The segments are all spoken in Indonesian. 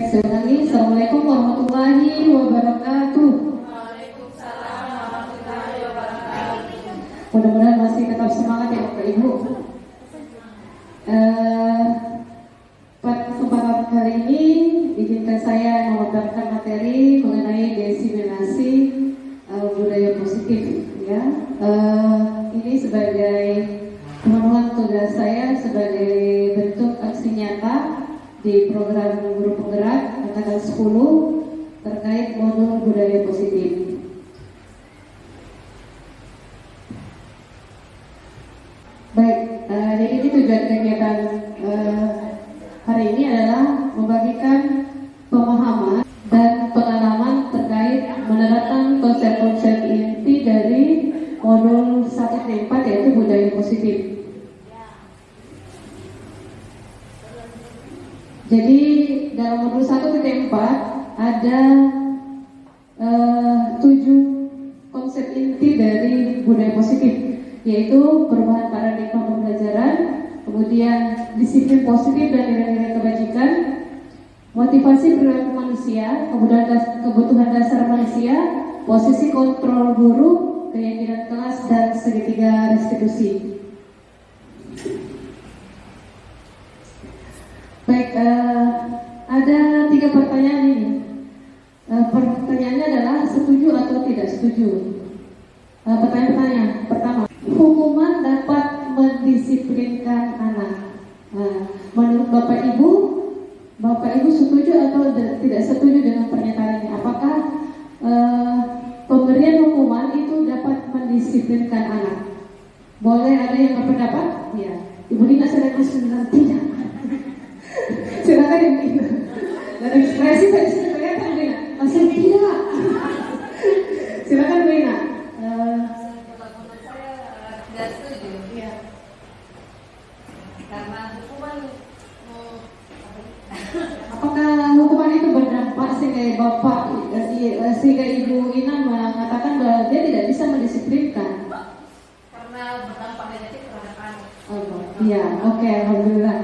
Sekali lagi, Assalamualaikum warahmatullahi wabarakatuh. Waalaikumsalam warahmatullahi wabarakatuh. Mudah-mudahan masih tetap semangat ya Bapak Ibu. Pada kesempatan kali ini, izinkan saya memaparkan materi mengenai diseminasi budaya positif. Ya, ini sebagai pemenuhan tugas saya sebagai bentuk aksi nyata di program Guru Penggerak angkatan 10 terkait modul budaya positif. Baik, jadi ini tujuan kegiatan hari ini adalah membagikan pemahaman dan pengalaman terkait menerapkan konsep-konsep inti dari modul 1.4 yaitu budaya positif. Jadi dalam modul 1.4 ada 7 konsep inti dari budaya positif, yaitu perubahan paradigma pembelajaran, kemudian disiplin positif dan nilai-nilai kebajikan, motivasi perilaku manusia, kebutuhan dasar manusia, posisi kontrol guru, keyakinan kelas, dan segitiga restitusi. Baik, ada 3 pertanyaan ini. Pertanyaannya adalah setuju atau tidak setuju. Pertanyaan pertama, hukuman dapat mendisiplinkan anak. Menurut Bapak Ibu setuju atau tidak setuju dengan pernyataan ini? Apakah pemberian hukuman itu dapat mendisiplinkan anak? Boleh ada yang berpendapat? Ya, Ibu Dina sedang tidak. Silakan Ibu Dina. Dan ekspresi tadi sudah kelihatan Dina. Langsung tidak. Silakan Ibu Dina. Saya tidak setuju. Iya. Karena hukuman Apakah hukuman itu berdampak sehingga sehingga Ibu Ina mengatakan bahwa dia tidak bisa mendisiplinkan? karena berdampak negatif terhadap anak. Iya, oke, alhamdulillah.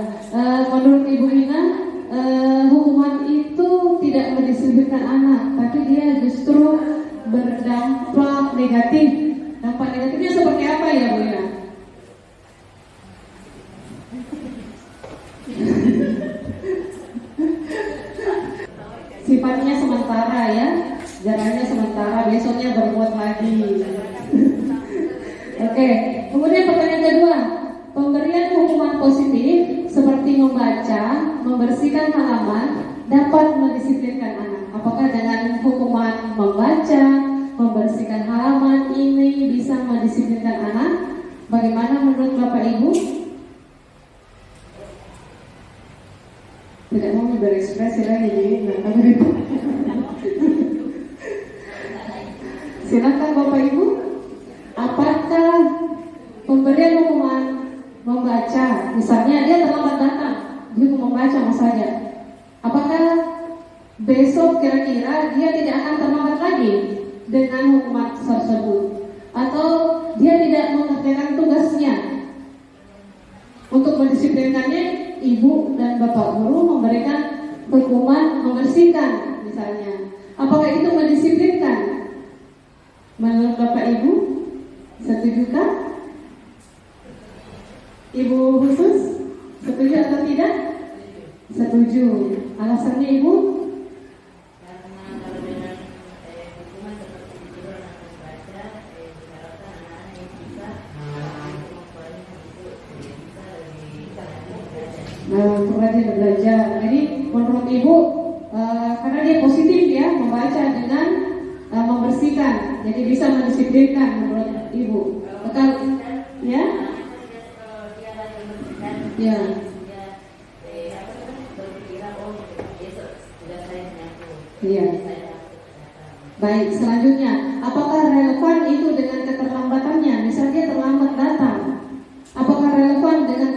Menurut Ibu Ina, hukuman itu tidak mendisiplinkan anak, tapi dia justru berdampak negatif. Dampak negatifnya seperti apa ya, Bu Ina? Sifatnya sementara ya, jaraknya sementara, besoknya berbuat lagi. Oke, kemudian pertanyaan kedua, pemberian hukuman positif seperti membaca, membersihkan halaman dapat mendisiplinkan anak. Apakah dengan hukuman membaca, membersihkan halaman ini bisa mendisiplinkan anak? Bagaimana menurut Bapak Ibu? Tidak mau berekspresi lagi jadi nggak begitu. Silakan Bapak Ibu. Apakah pemberian hukuman membaca, misalnya dia terlambat datang, dihukum membaca saja, apakah besok kira-kira dia tidak akan terlambat lagi dengan hukuman tersebut, atau dia tidak mengerjakan tugasnya? Untuk mendisiplinkannya, ibu dan bapak guru memberikan hukuman membersihkan misalnya. Apakah itu mendisiplinkan? Menurut Bapak Ibu, setujukah? Ibu khusus, setuju atau tidak? Setuju. Alasannya Ibu? Karena kalau dengan hukuman seperti itu anak membaca, diharapkan anak-anak yang bisa kemampuannya untuk bisa lebih Rajin belajar. Jadi menurut Ibu, karena dia positif ya, membaca dengan membersihkan, jadi bisa mendisiplinkan menurut Ibu. Betul? Ya? Ya. Iya. Baik, selanjutnya, apakah relevan itu dengan keterlambatannya? Misalnya dia terlambat datang, apakah relevan dengan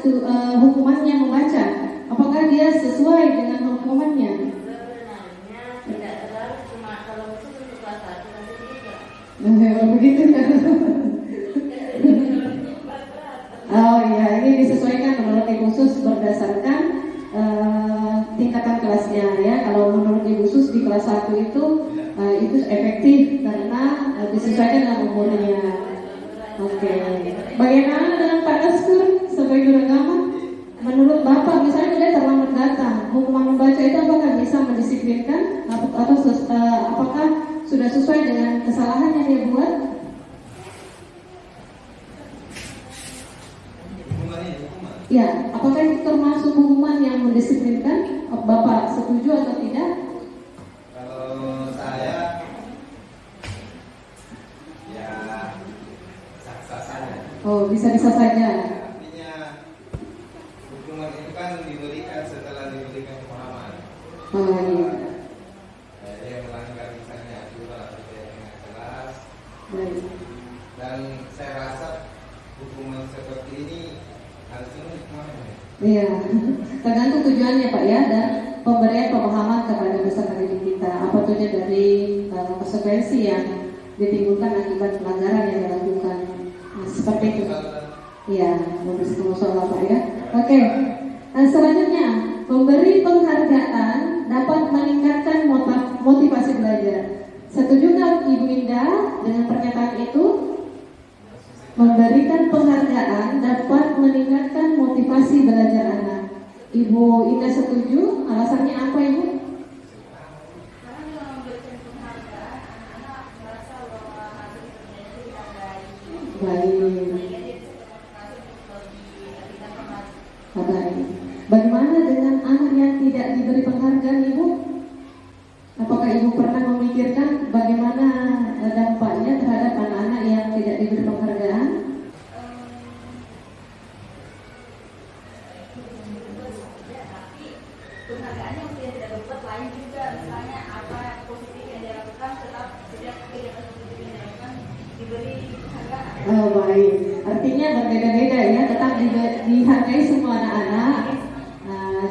hukumannya membaca? Apakah dia sesuai dengan hukumannya? Sebenarnya tidak terlalu, cuma kalau khusus untuk kelas 1 nanti tidak. Begitu kan? Oh iya, ini disesuaikan menurut khusus berdasarkan tingkatan kelasnya ya. Kalau menurut Ibu Sus di kelas 1 itu efektif karena disesuaikan dengan umurnya. Oke. Bagaimana dengan Pak Naskur sebagai guru agama? Menurut Bapak misalnya dia terlambat datang, hukuman membaca itu apakah bisa mendisiplinkan atau apakah sudah sesuai dengan kesalahan yang dia buat? Ya, apakah itu termasuk hukuman yang mendisiplinkan? Bapak setuju atau tidak? Kalau saya, ya sah-sah saja. Oh, bisa-bisa saja. Artinya hukuman itu kan diberikan setelah diberikan pemahaman. Oh iya. Dia melanggar misalnya aturan atau tidak dengan kelas. Baik. Dan saya rasa hukuman seperti ini harusnya dipahami. Iya, tergantung tujuannya Pak ya, dan pemberian pemahaman kepada peserta didik kita. Apa tujuan dari konsekuensi yang ditimbulkan akibat pelanggaran yang dilakukan? Nah, seperti itu. Iya, memberi musola Pak ya. Oke, selanjutnya memberi penghargaan dapat meningkatkan motivasi belajar. Setuju nggak Ibu Indah dengan pernyataan itu? Memberikan penghargaan dapat meningkatkan motivasi belajar anak. Ibu Indah setuju? Alasannya apa Ibu? Karena dengan memberikan penghargaan, anak-anak merasa bahwa hasil kerjanya itu dihargai. Baik. Sehingga dia bisa termotivasi untuk lebih tidak maju. Baik. Bagaimana dengan anak yang tidak diberi penghargaan Ibu? Apakah Ibu pernah memikirkan bagaimana dampaknya terhadap anak-anak yang tidak diberi penghargaan? Penghargaannya mungkin tidak dapat lain juga, misalnya apa positif yang dia lakukan, tetap setiap kegiatan positif yang dia lakukan diberi penghargaan. Oh, baik. Artinya berbeda-beda ya, tetap dihargai semua anak-anak.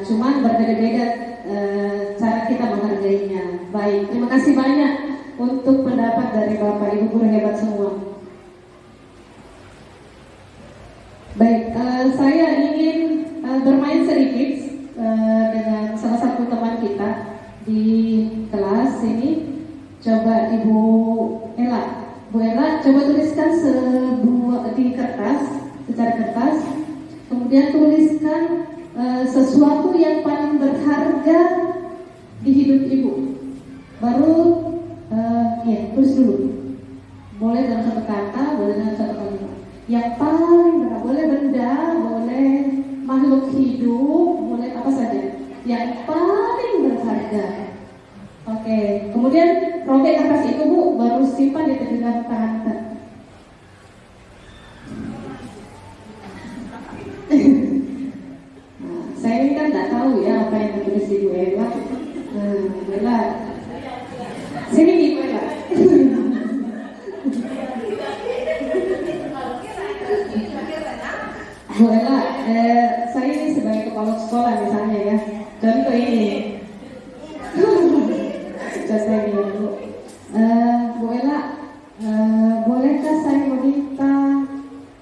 Cuman berbeda-beda cara kita menghargainya. Baik, terima kasih banyak untuk pendapat dari Bapak Ibu guru hebat semua. Baik, saya ingin bermain sedikit dengan salah satu teman kita di kelas ini. Coba Ibu Ella, Bu Ella, coba tuliskan di kertas, secara kertas, kemudian tuliskan sesuatu yang paling berharga di hidup Ibu. Baru tulis dulu. Boleh dalam satu kata, boleh dalam satu kalimat. Yang paling berharga, boleh benda, boleh makhluk hidup, boleh apa saja. Yang paling berharga. Oke, kemudian robek kertas itu Bu, baru simpan di telinga kanan. Saya ini kan nggak tahu ya apa yang ditulis Ibu Ella. Ella, sini Ibu Ella. Bu Ella, saya ini sebagai kepala sekolah misalnya ya. Contoh ini. Contoh ini Bu. Bu Ella, bolehkah saya meminta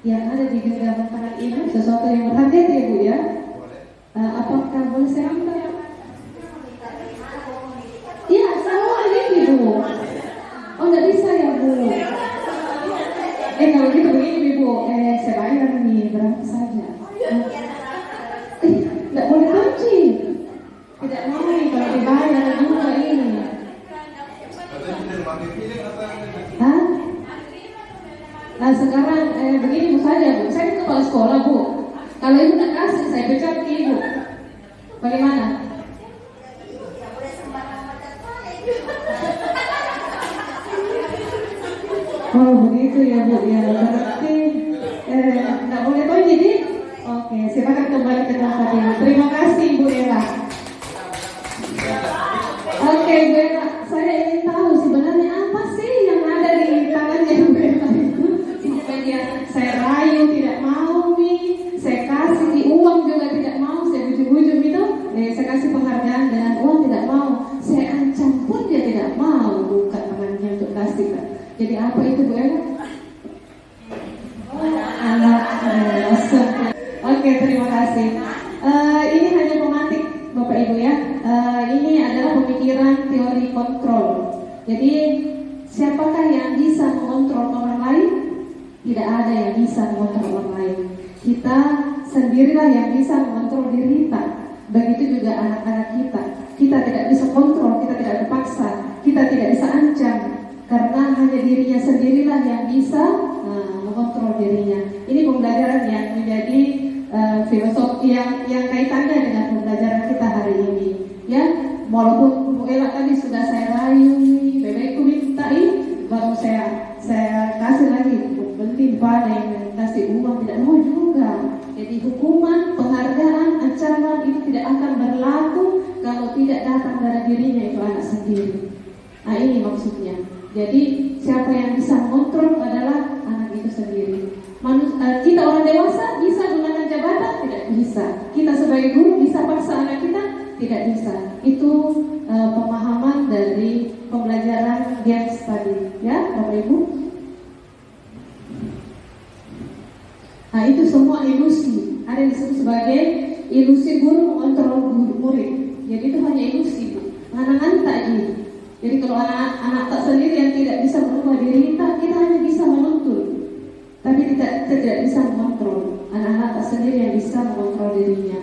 yang ada di genggaman tangan Ibu sesuatu yang berharga itu ya Bu ya? Apakah boleh saya minta? Iya, semua ini Bu. Oh, nggak bisa ya Bu. Kalau gitu begini Bu, saya bayar nih berapa saja. Nggak boleh kunci. Tidak mau nih kalau dibayar juga ini. Hah? Nah sekarang begini Bu saja Bu, saya kepala sekolah Bu. Kalau Ibu nggak kasih, saya pecat Ibu. Bagaimana? Oh begitu ya Bu ya, berarti nggak boleh tahu jadi. Oke, silakan kembali ke tempat Ibu. Terima kasih Bu Ella. Oke Bu Ella, saya ingin tahu sebenarnya apa sih yang ada di tangannya Bu Ella itu sampai dia saya rayu tidak mau nih, saya kasih di uang juga tidak mau, saya bujuk-bujuk gitu, saya kasih penghargaan dengan uang tidak mau, saya ancam pun dia tidak mau buka tangannya untuk kasih Pak. Jadi apa itu Bu Ella? Anak. Oke, terima kasih. Ini hanya pemantik Bapak Ibu ya. ini adalah pemikiran teori kontrol. Jadi siapakah yang bisa mengontrol orang lain? Tidak ada yang bisa mengontrol orang lain. Kita sendirilah yang bisa mengontrol diri kita. Begitu juga anak-anak kita. Kita tidak bisa kontrol, kita tidak dipaksa, kita tidak bisa ancam, karena hanya dirinya sendirilah yang bisa mengontrol dirinya. Ini pembelajaran yang menjadi filosofi yang kaitannya dengan pembelajaran kita hari ini. Ya, walaupun Bu Ella tadi sudah saya rayu, bebekku mintai, baru saya kasih lagi, penting panen, kasih uang, tidak mau juga. Jadi hukuman, penghargaan, ancaman itu tidak akan berlaku kalau tidak datang dari dirinya itu anak sendiri. Nah ini maksudnya. Jadi siapa yang bisa mengontrol adalah anak itu sendiri. Kita orang dewasa bisa gunakan jabatan? Tidak bisa. Kita sebagai guru bisa paksa anak kita? Tidak bisa. Itu pemahaman dari pembelajaran games tadi, ya Bapak Ibu. Nah itu semua ilusi. Ada yang disebut sebagai ilusi guru mengontrol murid. Jadi itu hanya ilusi, Bu. Anak-anak tadi. Jadi kalau anak tak sendiri yang tidak bisa merubah diri kita hanya bisa menuntut, tapi kita tidak bisa mengontrol. Anak-anak tak sendiri yang bisa mengontrol dirinya.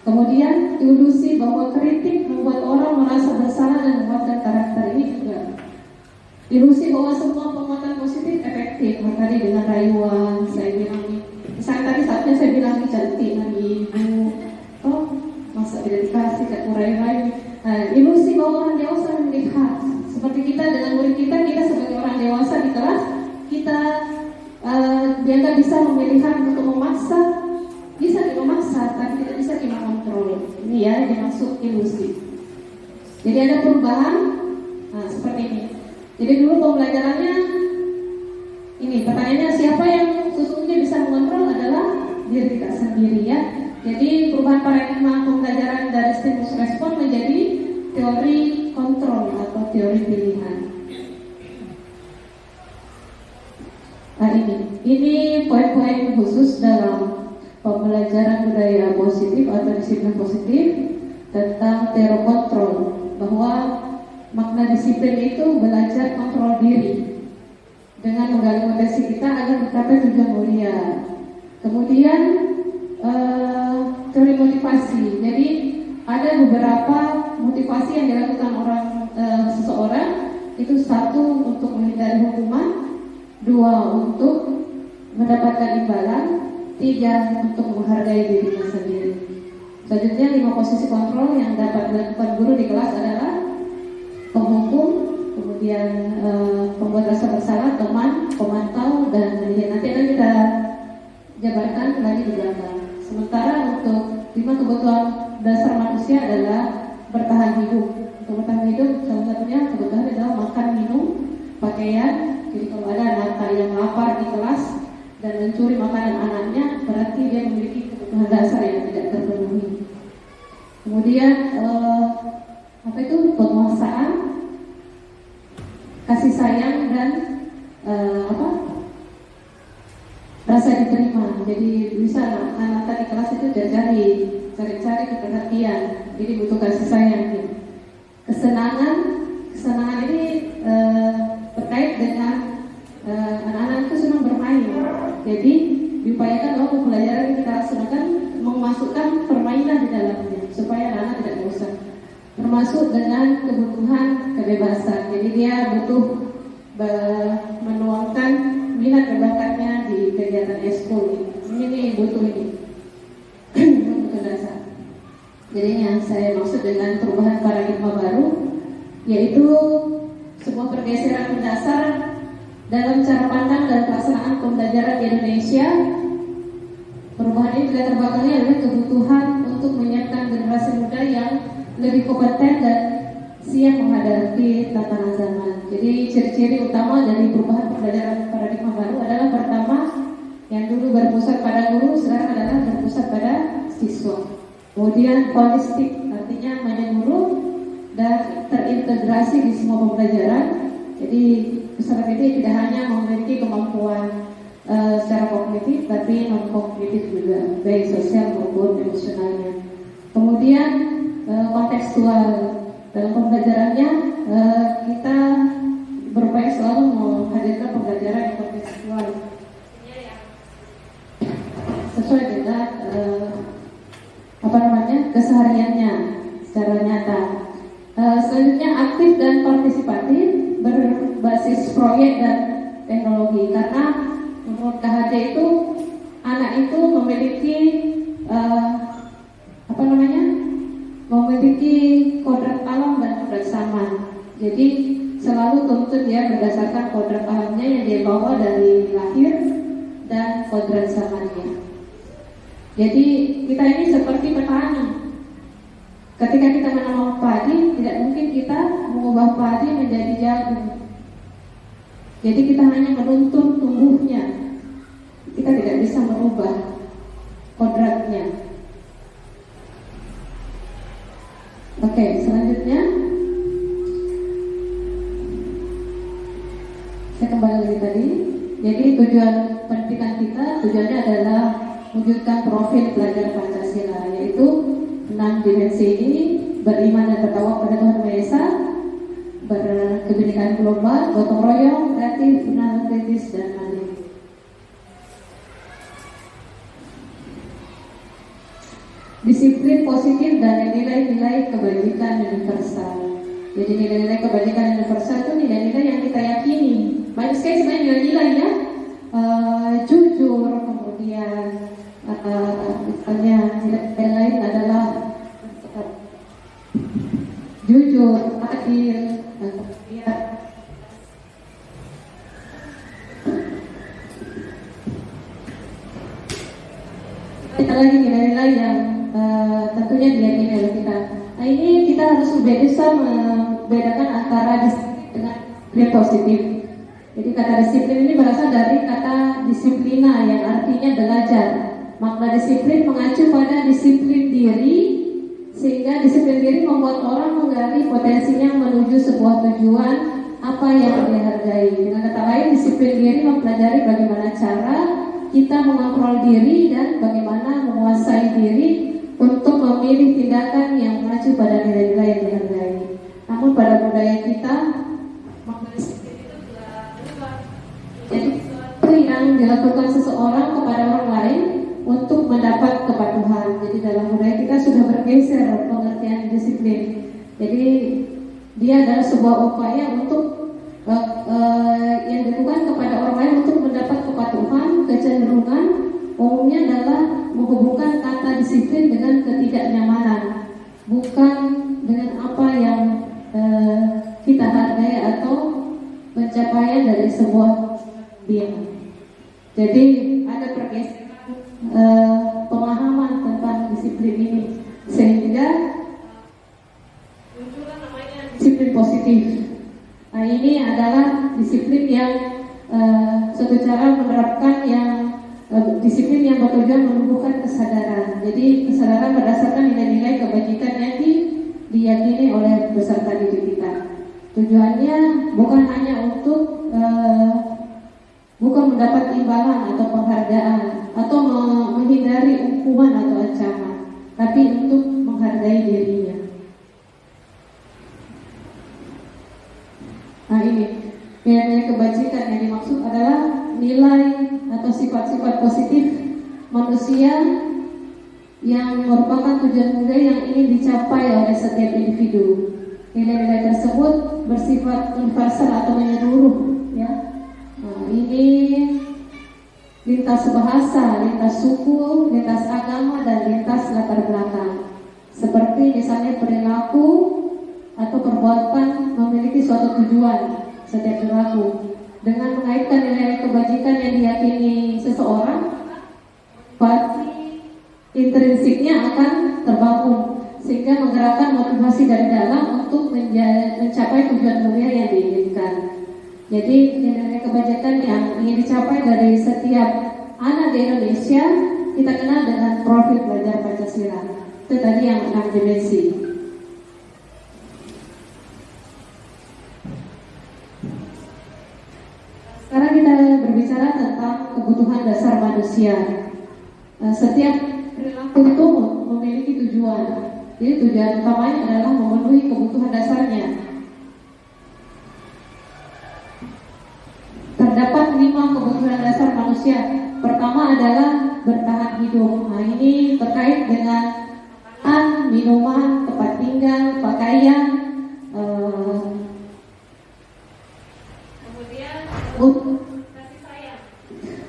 Kemudian ilusi bahwa kritik membuat orang merasa bersalah dan menguatkan karakter, ini juga. Ilusi bahwa semua penguatan positif efektif. Tadi dengan rayuan, saya bilang, misalnya tadi saatnya saya bilang cantik lagi ibu, oh masa tidak dikasih ke rayu-rayu. Ilusi bahwa orang dewasa melihat seperti kita dengan murid kita sebagai orang dewasa di kelas, kita dianggap bisa memilihkan untuk memaksa, bisa memaksa, tapi tidak bisa kita kontrol. Ini ya dimaksud ilusi. Jadi ada perubahan seperti ini. Jadi dulu pembelajarannya ini, pertanyaannya siapa yang sesungguhnya bisa mengontrol adalah diri kita sendiri, ya. Jadi perubahan paradigma pembelajaran dari stimulus respon menjadi teori kontrol atau teori pilihan. Nah ini poin-poin khusus dalam pembelajaran budaya positif atau disiplin positif tentang teori kontrol, bahwa makna disiplin itu belajar kontrol diri dengan menggali potensi kita agar mencapai tujuan mulia. Kemudian teori motivasi. Jadi ada beberapa motivasi yang dilakukan seseorang. Itu satu, untuk menghindari hukuman, dua, untuk mendapatkan imbalan, tiga, untuk menghargai dirinya sendiri. Selanjutnya 5 posisi kontrol yang dapat dilakukan guru di kelas adalah penghukum, kemudian pembuat rasa bersalah, teman, pemantau, dan nanti akan kita jabarkan lagi di belakang. Sementara untuk 5 kebutuhan dasar manusia adalah bertahan hidup. Untuk bertahan hidup salah satunya kebutuhan adalah makan, minum, pakaian. Jadi kalau ada anak yang lapar di kelas dan mencuri makanan anaknya, berarti dia memiliki kebutuhan dasar yang tidak terpenuhi. Kemudian penguasaan, kasih sayang, dan rasa diterima. Jadi bisa anak di kelas itu cari keperhatian. Jadi butuh kasih sayang. Kesenangan ini terkait dengan anak-anak itu senang bermain. Jadi diupayakan bahwa pembelajaran kita laksanakan memasukkan permainan di dalamnya supaya anak-anak tidak bosan. Termasuk dengan kebutuhan kebebasan. Jadi dia butuh menuangkan minat dan bakatnya di kegiatan ekskul. Ini butuh dasar. Jadi yang saya maksud dengan perubahan paradigma baru, yaitu sebuah pergeseran mendasar dalam cara pandang dan pelaksanaan pembelajaran di Indonesia. Perubahan ini juga terbelakangnya adalah kebutuhan untuk menyiapkan generasi muda yang lebih kompeten dan siap menghadapi tantangan zaman. Jadi ciri-ciri utama dari perubahan pembelajaran paradigma baru adalah pertama, yang dulu berpusat pada guru sekarang adalah berpusat pada siswa. Kemudian holistik, artinya menyeluruh dan terintegrasi di semua pembelajaran. Jadi peserta didik tidak hanya memiliki kemampuan secara kognitif, tapi non kognitif juga, baik sosial maupun emosionalnya. Kemudian kontekstual, Dalam pembelajarannya kita berupaya selalu menghadirkan pembelajaran yang kontekstual sesuai dengan kesehariannya secara nyata. Selanjutnya aktif dan partisipatif berbasis proyek dan teknologi, karena menurut KHD itu anak itu memiliki memiliki kodrat alam dan kodrat zaman. Jadi selalu tuntut dia berdasarkan kodrat alamnya yang dia bawa dari lahir dan kodrat zamannya. Jadi kita ini seperti petani. Ketika kita menanam padi, tidak mungkin kita mengubah padi menjadi jagung. Jadi kita hanya menuntun tumbuhnya. Kita tidak bisa merubah kodratnya. Oke, selanjutnya saya kembali lagi tadi. Jadi tujuan pendidikan kita, tujuannya adalah wujudkan profil pelajar Pancasila, yaitu 6 dimensi ini: beriman dan bertawakal pada Tuhan Maha Esa, berkebinekaan global, gotong royong, kreatif, benar, kritis, dan mandiri. Disiplin positif dan nilai-nilai kebajikan universal. Jadi nilai-nilai kebajikan universal itu nilai-nilai yang kita yakini. Banyak sekali sebenarnya nilai-nilai ya, jujur, kemudian misalnya nilai lain adalah jujur, adil, dan kemudian kita lagi nilai-nilai yang tentunya diyakini oleh kita. Nah, ini kita harus bisa membedakan antara disiplin dengan nilai positif. Jadi kata disiplin ini berasal dari kata disiplina yang artinya belajar. Makna disiplin mengacu pada disiplin diri, sehingga disiplin diri membuat orang menggali potensinya menuju sebuah tujuan apa yang dihargai. Dengan kata lain, disiplin diri mempelajari bagaimana cara kita mengontrol diri dan bagaimana menguasai diri untuk memilih tindakan yang mengacu pada nilai-nilai yang dihargai. Namun pada budaya kita, makna disiplin itu telah berubah. Jadi sesuatu yang dilakukan seseorang kepada orang lain untuk mendapat kepatuhan. Jadi dalam budaya kita sudah bergeser pengertian disiplin. Jadi dia adalah sebuah upaya untuk yang dilakukan kepada orang lain untuk mendapat kepatuhan. Kecenderungan umumnya adalah menghubungkan kata disiplin dengan ketidaknyamanan, bukan dengan apa yang kita hargai atau pencapaian dari sebuah dia. Jadi ada pergeseran pemahaman tentang disiplin ini, sehingga muncullah namanya disiplin positif. Nah, ini adalah disiplin yang suatu cara menerapkan yang disiplin yang bertujuan menumbuhkan kesadaran. Jadi kesadaran berdasarkan nilai-nilai kebajikan yang diyakini oleh peserta didik kita. Tujuannya bukan hanya untuk bukan mendapat imbalan atau penghargaan atau menghindari hukuman atau ancaman, tapi untuk menghargai dirinya. Nah, ini nilai kebajikan yang dimaksud adalah nilai atau sifat-sifat positif manusia yang merupakan tujuan mulia yang ingin dicapai oleh setiap individu. Nilai-nilai tersebut bersifat universal atau menyeluruh, ya. Nah, ini lintas bahasa, lintas suku, lintas agama, dan lintas latar belakang. Seperti misalnya perilaku atau perbuatan memiliki suatu tujuan setiap perilaku. Dengan mengaitkan nilai kebajikan yang diyakini seseorang, pasti intrinsiknya akan terbangun, sehingga menggerakkan motivasi dari dalam untuk mencapai tujuan mulia yang diinginkan. Jadi nilai kebajikan yang ingin dicapai dari setiap anak di Indonesia kita kenal dengan profil pelajar Pancasila. Itu tadi yang 6 dimensi. Sekarang kita berbicara tentang kebutuhan dasar manusia. Setiap perilaku itu memiliki tujuan. Jadi tujuan utamanya adalah memenuhi kebutuhan dasar terkait dengan minuman, tempat tinggal, pakaian, Kemudian kasih sayang.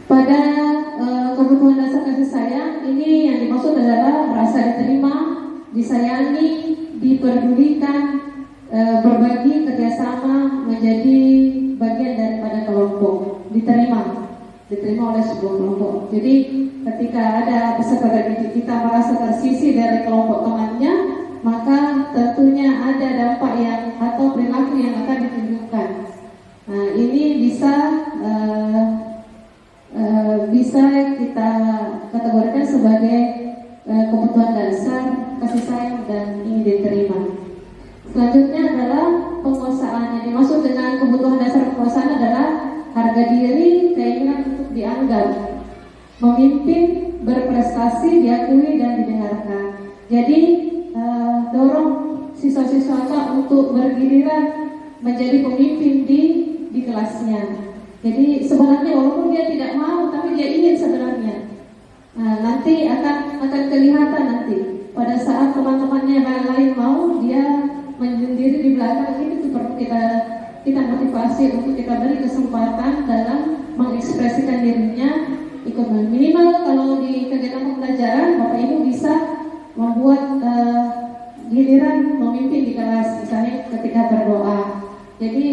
pada kebutuhan dasar kasih sayang ini yang dimaksud adalah rasa diterima, disayangi, diperdulikan, berbagi, kerjasama, menjadi bagian daripada kelompok, diterima oleh sebuah kelompok. Jadi ketika ada peserta didik kita merasa tersisih dari kelompok temannya, maka tentunya ada dampak yang atau perilaku yang akan ditunjukkan. Nah, ini bisa kita kategorikan sebagai kebutuhan dasar kasih sayang dan ingin diterima. Selanjutnya adalah penguasaan. Yang dimaksud dengan kebutuhan dasar penguasaan adalah harga diri, keinginan untuk dianggap, memimpin, berprestasi, diakui dan didengarkan. Jadi dorong siswa-siswa untuk bergiliran menjadi pemimpin di kelasnya. Jadi sebenarnya walaupun dia tidak mau, tapi dia ingin sebenarnya. Nanti akan kelihatan nanti pada saat teman-temannya yang lain mau, dia menyendiri di belakang. Itu perlu kita motivasi untuk kita beri kesempatan dalam mengekspresikan dirinya ikut minimal kalau di kegiatan pembelajaran Bapak Ibu bisa membuat giliran memimpin di kelas, misalnya ketika berdoa. Jadi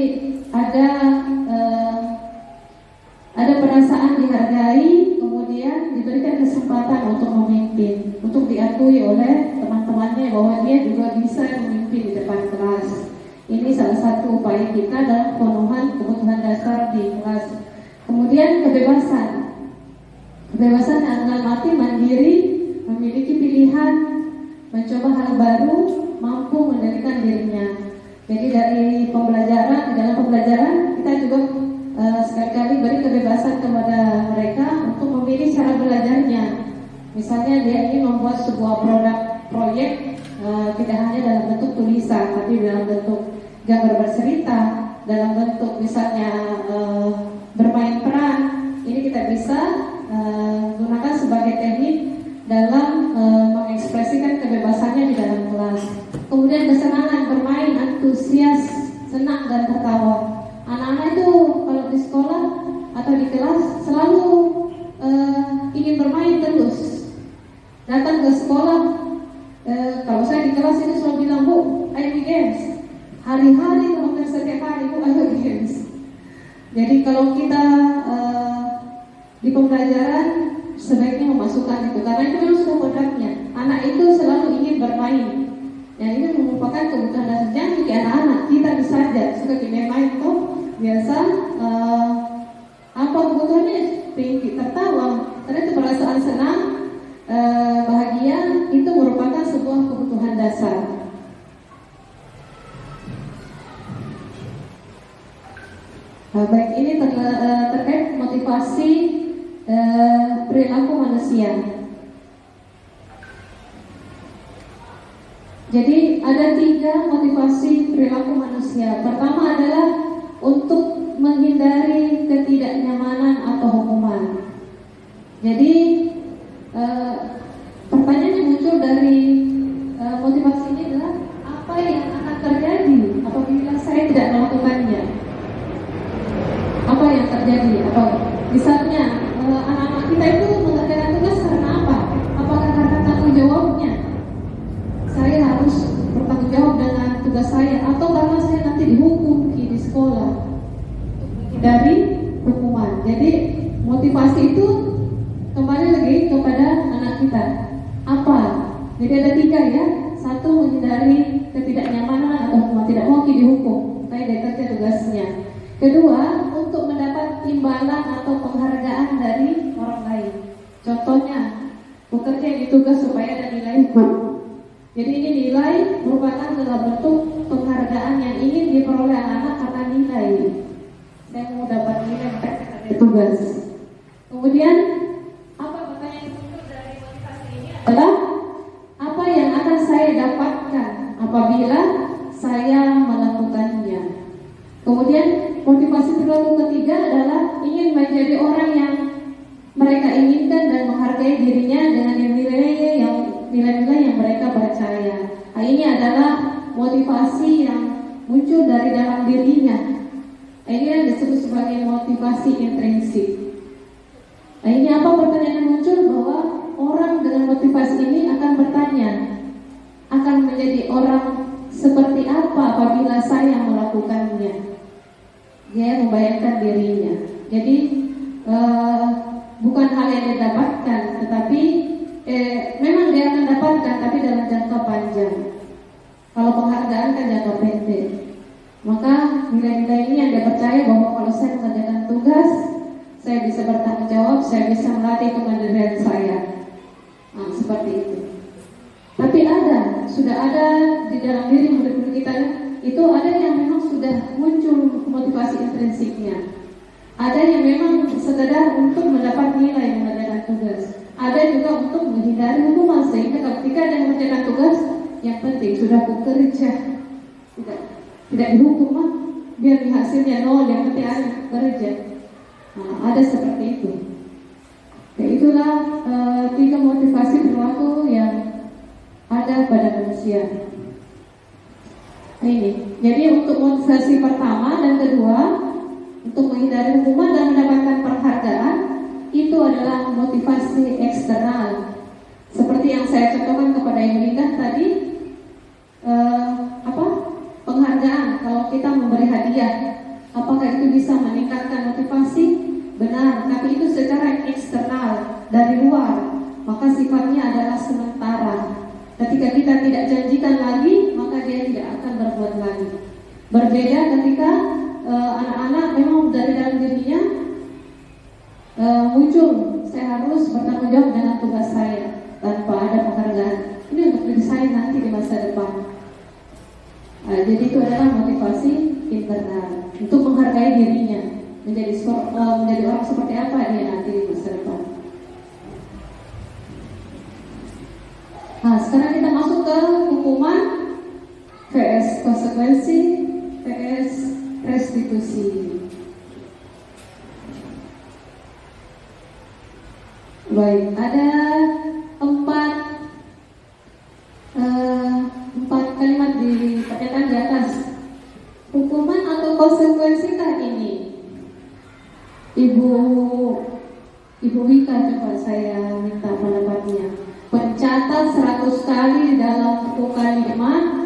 ada perasaan dihargai, kemudian diberikan kesempatan untuk memimpin, untuk diakui oleh teman-temannya bahwa dia juga bisa memimpin di depan kelas. Ini salah satu upaya kita dalam pemenuhan kebutuhan dasar di kelas. Kemudian kebebasan dalam arti mandiri, memiliki pilihan, mencoba hal baru, mampu mengendalikan dirinya. Jadi di dalam pembelajaran kita juga sekali-kali beri kebebasan kepada mereka untuk memilih cara belajarnya. Misalnya dia ingin membuat sebuah proyek tidak hanya dalam bentuk tulisan, tapi dalam bentuk gambar bercerita, dalam bentuk misalnya bermain peran. Ini kita bisa gunakan sebagai teknik dalam mengekspresikan kebebasannya di dalam kelas. Kemudian kesenangan bermain, antusias, senang dan tertawa. Anak-anak itu kalau di sekolah atau di kelas selalu ingin bermain terus. Datang ke sekolah, kalau saya di kelas ini selalu bilang, Bu, ayo games. Hari-hari kemudian setiap hari, Bu, ayo games. Jadi kalau kita di pembelajaran sebaiknya memasukkan itu, karena itu memang sudah kodratnya. Anak itu selalu ingin bermain. Yang ini merupakan kebutuhan dasar. Jangan bagi anak-anak, kita bisa aja suka main tuh biasa. Apa kebutuhannya? Pengen tertawa, karena itu perasaan senang, bahagia itu merupakan sebuah kebutuhan dasar. Baik, ini terkait motivasi perilaku manusia. Jadi ada 3 motivasi perilaku manusia. Pertama adalah untuk menghindari ketidaknyamanan atau hukuman. Jadi pertanyaan yang muncul dari motivasi ini adalah apa yang akan terjadi apabila saya tidak melakukannya? Apa yang terjadi? Atau misalnya anak-anak kita itu mengerjakan tugas karena apa? Apakah karena tanggung jawabnya? Saya harus bertanggung jawab dengan tugas saya, atau karena saya nanti dihukum di sekolah dari hukuman. Jadi motivasi itu kembali lagi kepada anak kita. Apa? Jadi ada 3 ya. 1, menghindari ketidaknyamanan atau hukuman, tidak mau dihukum, saya kerja tugasnya. Kedua, untuk mendapat imbalan atau penghargaan dari orang lain. Contohnya, bekerja di tugas supaya ada nilai hukum. Jadi ini nilai merupakan dalam bentuk penghargaan yang ingin diperoleh anak karena nilai. Saya mau dapat nilai dari tugas. Kemudian apa pertanyaan yang muncul dari motivasi ini adalah apa yang akan saya dapatkan apabila saya melakukannya. Kemudian motivasi perilaku ketiga adalah ingin menjadi orang yang mereka inginkan dan menghargai dirinya dengan nilai yang nilai-nilai yang mereka percaya. Nah, ini adalah motivasi yang muncul dari dalam dirinya. Nah, ini yang disebut sebagai motivasi intrinsik. Nah, ini apa pertanyaan yang muncul, bahwa orang dengan motivasi ini akan bertanya, akan menjadi orang seperti apa apabila saya melakukannya. Dia membayangkan dirinya. Jadi bukan hal yang didapatkan, tetapi memang dia akan dapatkan, tapi dalam jangka panjang. Kalau penghargaan kan jangka pendek. Maka nilai-nilai ini yang dia percaya, bahwa kalau saya mengerjakan tugas, saya bisa bertanggung jawab, saya bisa melatih kemandirian saya. Nah, seperti itu. Tapi sudah ada di dalam diri murid-murid kita itu, ada yang memang sudah muncul motivasi intrinsiknya. Ada yang memang sekedar untuk mendapat nilai mengerjakan tugas. Ada juga untuk menghindari hukuman, sehingga ketika dia mengerjakan tugas, yang penting sudah bekerja, tidak dihukum mah, biar hasilnya nol, yang penting ada bekerja. Nah, ada seperti itu. Ya, itulah 3 motivasi perilaku yang ada pada manusia. Ini. Jadi untuk motivasi pertama dan kedua, untuk menghindari hukuman dan mendapatkan penghargaan, itu adalah motivasi eksternal. Seperti yang saya contohkan kepada Ibu Indah tadi, penghargaan. Kalau kita memberi hadiah, apakah itu bisa meningkatkan motivasi? Benar, tapi itu secara eksternal, dari luar, maka sifatnya adalah sementara. Ketika kita tidak janjikan lagi, maka dia tidak akan berbuat lagi. Berbeda ketika anak-anak memang dari dalam dirinya muncul, saya harus bertanggung jawab dengan tugas saya tanpa ada penghargaan. Ini untuk diri saya nanti di masa depan. Jadi itu adalah motivasi internal untuk menghargai dirinya, menjadi orang seperti apa dia nanti di masa depan. Nah, sekarang kita masuk ke hukuman vs konsekuensi vs restitusi. Baik, ada 4 kalimat di pernyataan di atas. Hukuman atau konsekuensikah ini? Ibu Wika, coba saya minta pendapatnya. Pencatat 100 kali dalam buku kalimat,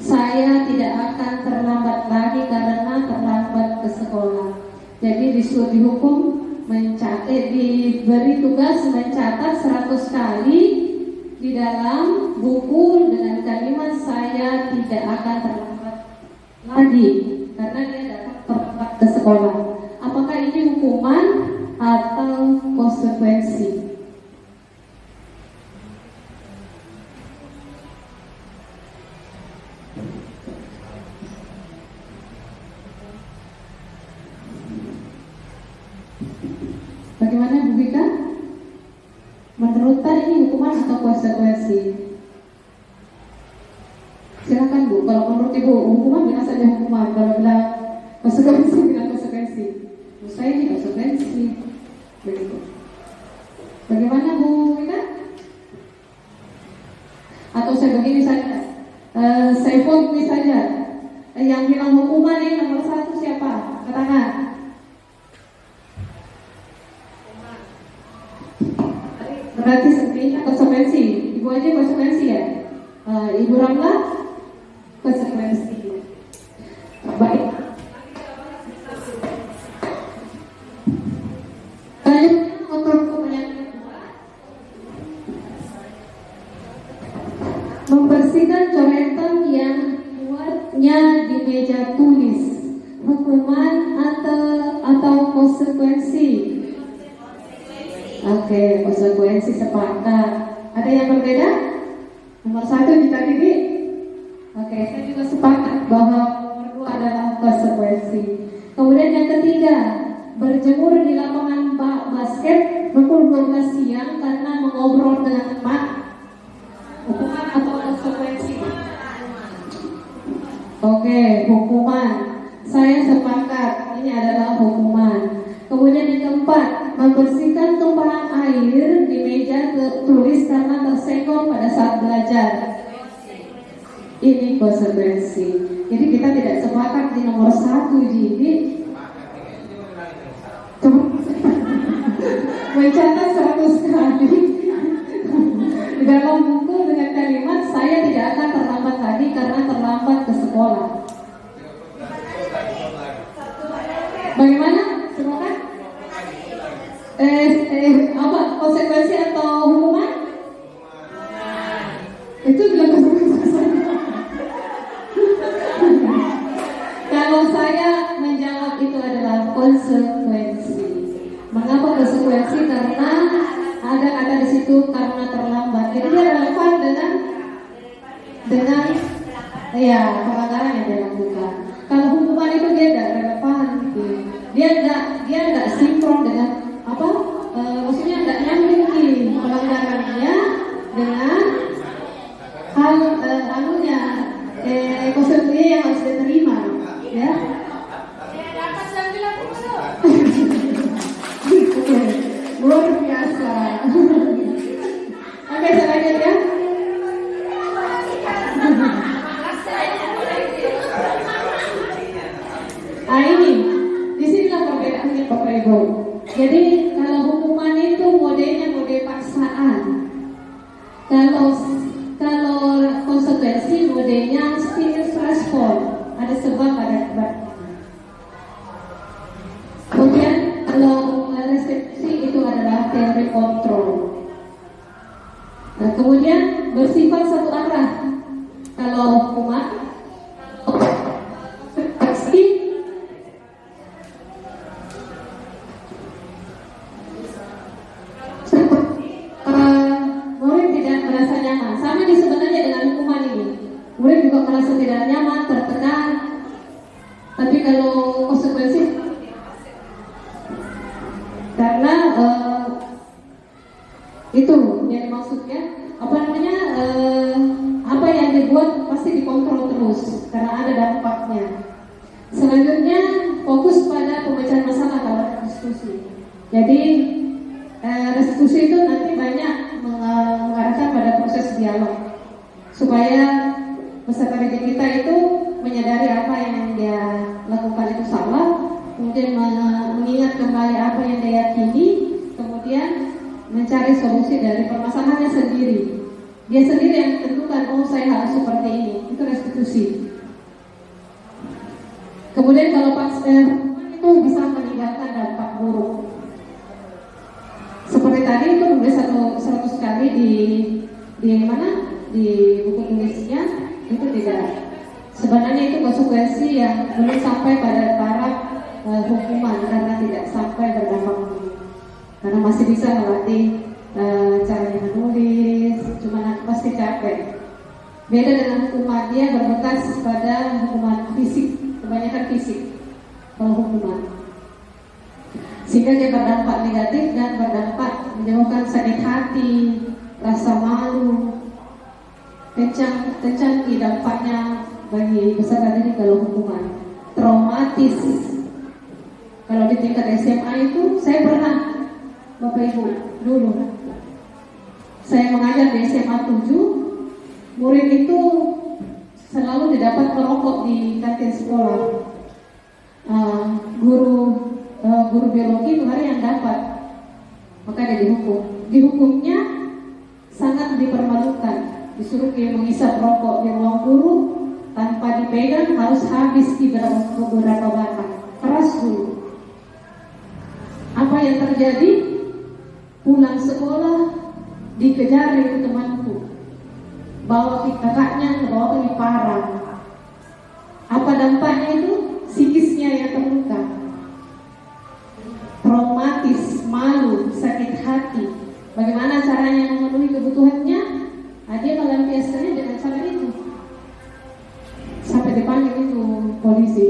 saya tidak akan terlambat lagi karena terlambat ke sekolah. Jadi disuruh dihukum diberi tugas mencatat 100 kali di dalam buku dengan kalimat saya tidak akan terlambat lagi karena dia dapat terlambat ke sekolah. Apakah ini hukuman atau konsekuensi? Bagaimana Bu Bika? Menurut ini hukuman atau konsekuensi? Silakan Bu. Kalau menurut Ibu hukuman, bilang saja hukuman. Kalau bilang konsekuensi, bilang konsekuensi. Menurut saya ini konsekuensi. Begitu. Bagaimana Bu Bika? Atau saya begini saja. Saya vote ini saja. Yang bilang hukuman ini nomor 1 siapa? Katakan. Berarti sepertinya konsekuensi. Ibu aja konsekuensi ya. Ibu Ramla konsekuensi. Baik. Untuk pertanyaan kedua, membersihkan coretan yang dibuatnya di meja tulis, hukuman atau konsekuensi? Oke, konsekuensi sepakat. Ada yang berbeda? Nomor 1 kita Bibi. Oke, saya juga sepakat bahwa nomor 2 adalah konsekuensi. Kemudian yang ketiga, berjemur di lapangan basket pukul 12 siang karena mengobrol dengan teman, hukuman atau konsekuensi? Oke, hukuman. Saya sepakat, ini adalah hukuman. Kemudian yang keempat, membersihkan tumpahan air di meja tulis karena tersenggol pada saat belajar. Ini konsekuensi. Jadi kita tidak sepakat di nomor 1, jadi mencatat 100 kali di dalam buku dengan kalimat saya tidak akan terlambat lagi karena terlambat ke sekolah. Bagaimana? Silakan. Apa konsekuensi atau hukuman? Itu bilang konsekuensi. Kalau saya menjawab itu adalah konsekuensi. Mengapa konsekuensi? Karena ada kata di situ karena terlambat. Jadi dia relevan dengan ya pelanggaran yang dia lakukan. Kalau hukuman itu dia tidak relevan gitu. Dia nggak sinkron dengan apa? Maksudnya nggak nyambung pelanggarannya dengan hal anunya konsekuensi yang harus diterima, ya. Luar biasa. Oke, saya lanjut ya. Ini disinilah perbedaannya Bapak Ibu. Jadi kalau hukuman itu modenya mode paksaan. Kalau konsekuensi modenya stimulus respon. Ada sebab ada akibat. Kemudian kalau restriksi itu adalah teori kontrol. Nah, kemudian bersifat satu arah. Kalau hukuman restriksi murid tidak merasa nyaman. Sama nih sebenarnya dengan hukuman ini. Murid juga merasa tidak nyaman, tertekan. Tapi kalau konsekuensi karena itu yang dimaksudnya apa namanya apa yang dibuat pasti dikontrol terus karena ada dampaknya. Selanjutnya fokus pada pemecahan masalah kalau diskusi. Jadi restitusi itu nanti banyak mengarahkan pada proses dialog supaya peserta didik kita itu menyadari apa yang dia lakukan itu salah, kemudian mengingat kembali apa yang dia yakini, kemudian mencari solusi dari permasalahannya sendiri. Dia sendiri yang tentukan, oh saya harus seperti ini. Itu restitusi. Kemudian kalau itu bisa meninggalkan dampak buruk. Seperti tadi itu nulis 100 kali di mana? Di buku tulisnya itu tidak. Sebenarnya itu konsekuensi yang belum sampai pada taraf hukuman karena tidak sampai berdampak buruk. Karena masih bisa melatih caranya menulis, cuma nanti pasti capek. Beda dengan hukuman, dia berbekas pada hukuman fisik, kebanyakan fisik kalau hukuman. Sehingga dia berdampak negatif dan berdampak menyebabkan sakit hati, rasa malu, kencang dampaknya bagi peserta didik kalau hukuman, traumatis. Kalau di tingkat SMA itu saya pernah, Bapak Ibu, dulu saya mengajar di SMA 7, murid itu selalu didapat merokok di kantin sekolah. Guru biologi itu hari yang dapat, maka dia dihukum. Dihukumnya sangat dipermalukan, disuruh dia menghisap rokok di ruang guru tanpa dipegang, harus habis di dalam beberapa batang. Keras dulu. Apa yang terjadi? Pulang sekolah dikejar itu temanku, bawa ke kakaknya, bawa ke parang. Apa dampaknya itu? Psikisnya yang terluka, traumatis, malu, sakit hati. Bagaimana caranya memenuhi kebutuhannya? Dia melampiaskannya dengan cara itu. Sampai dipanggil itu polisi.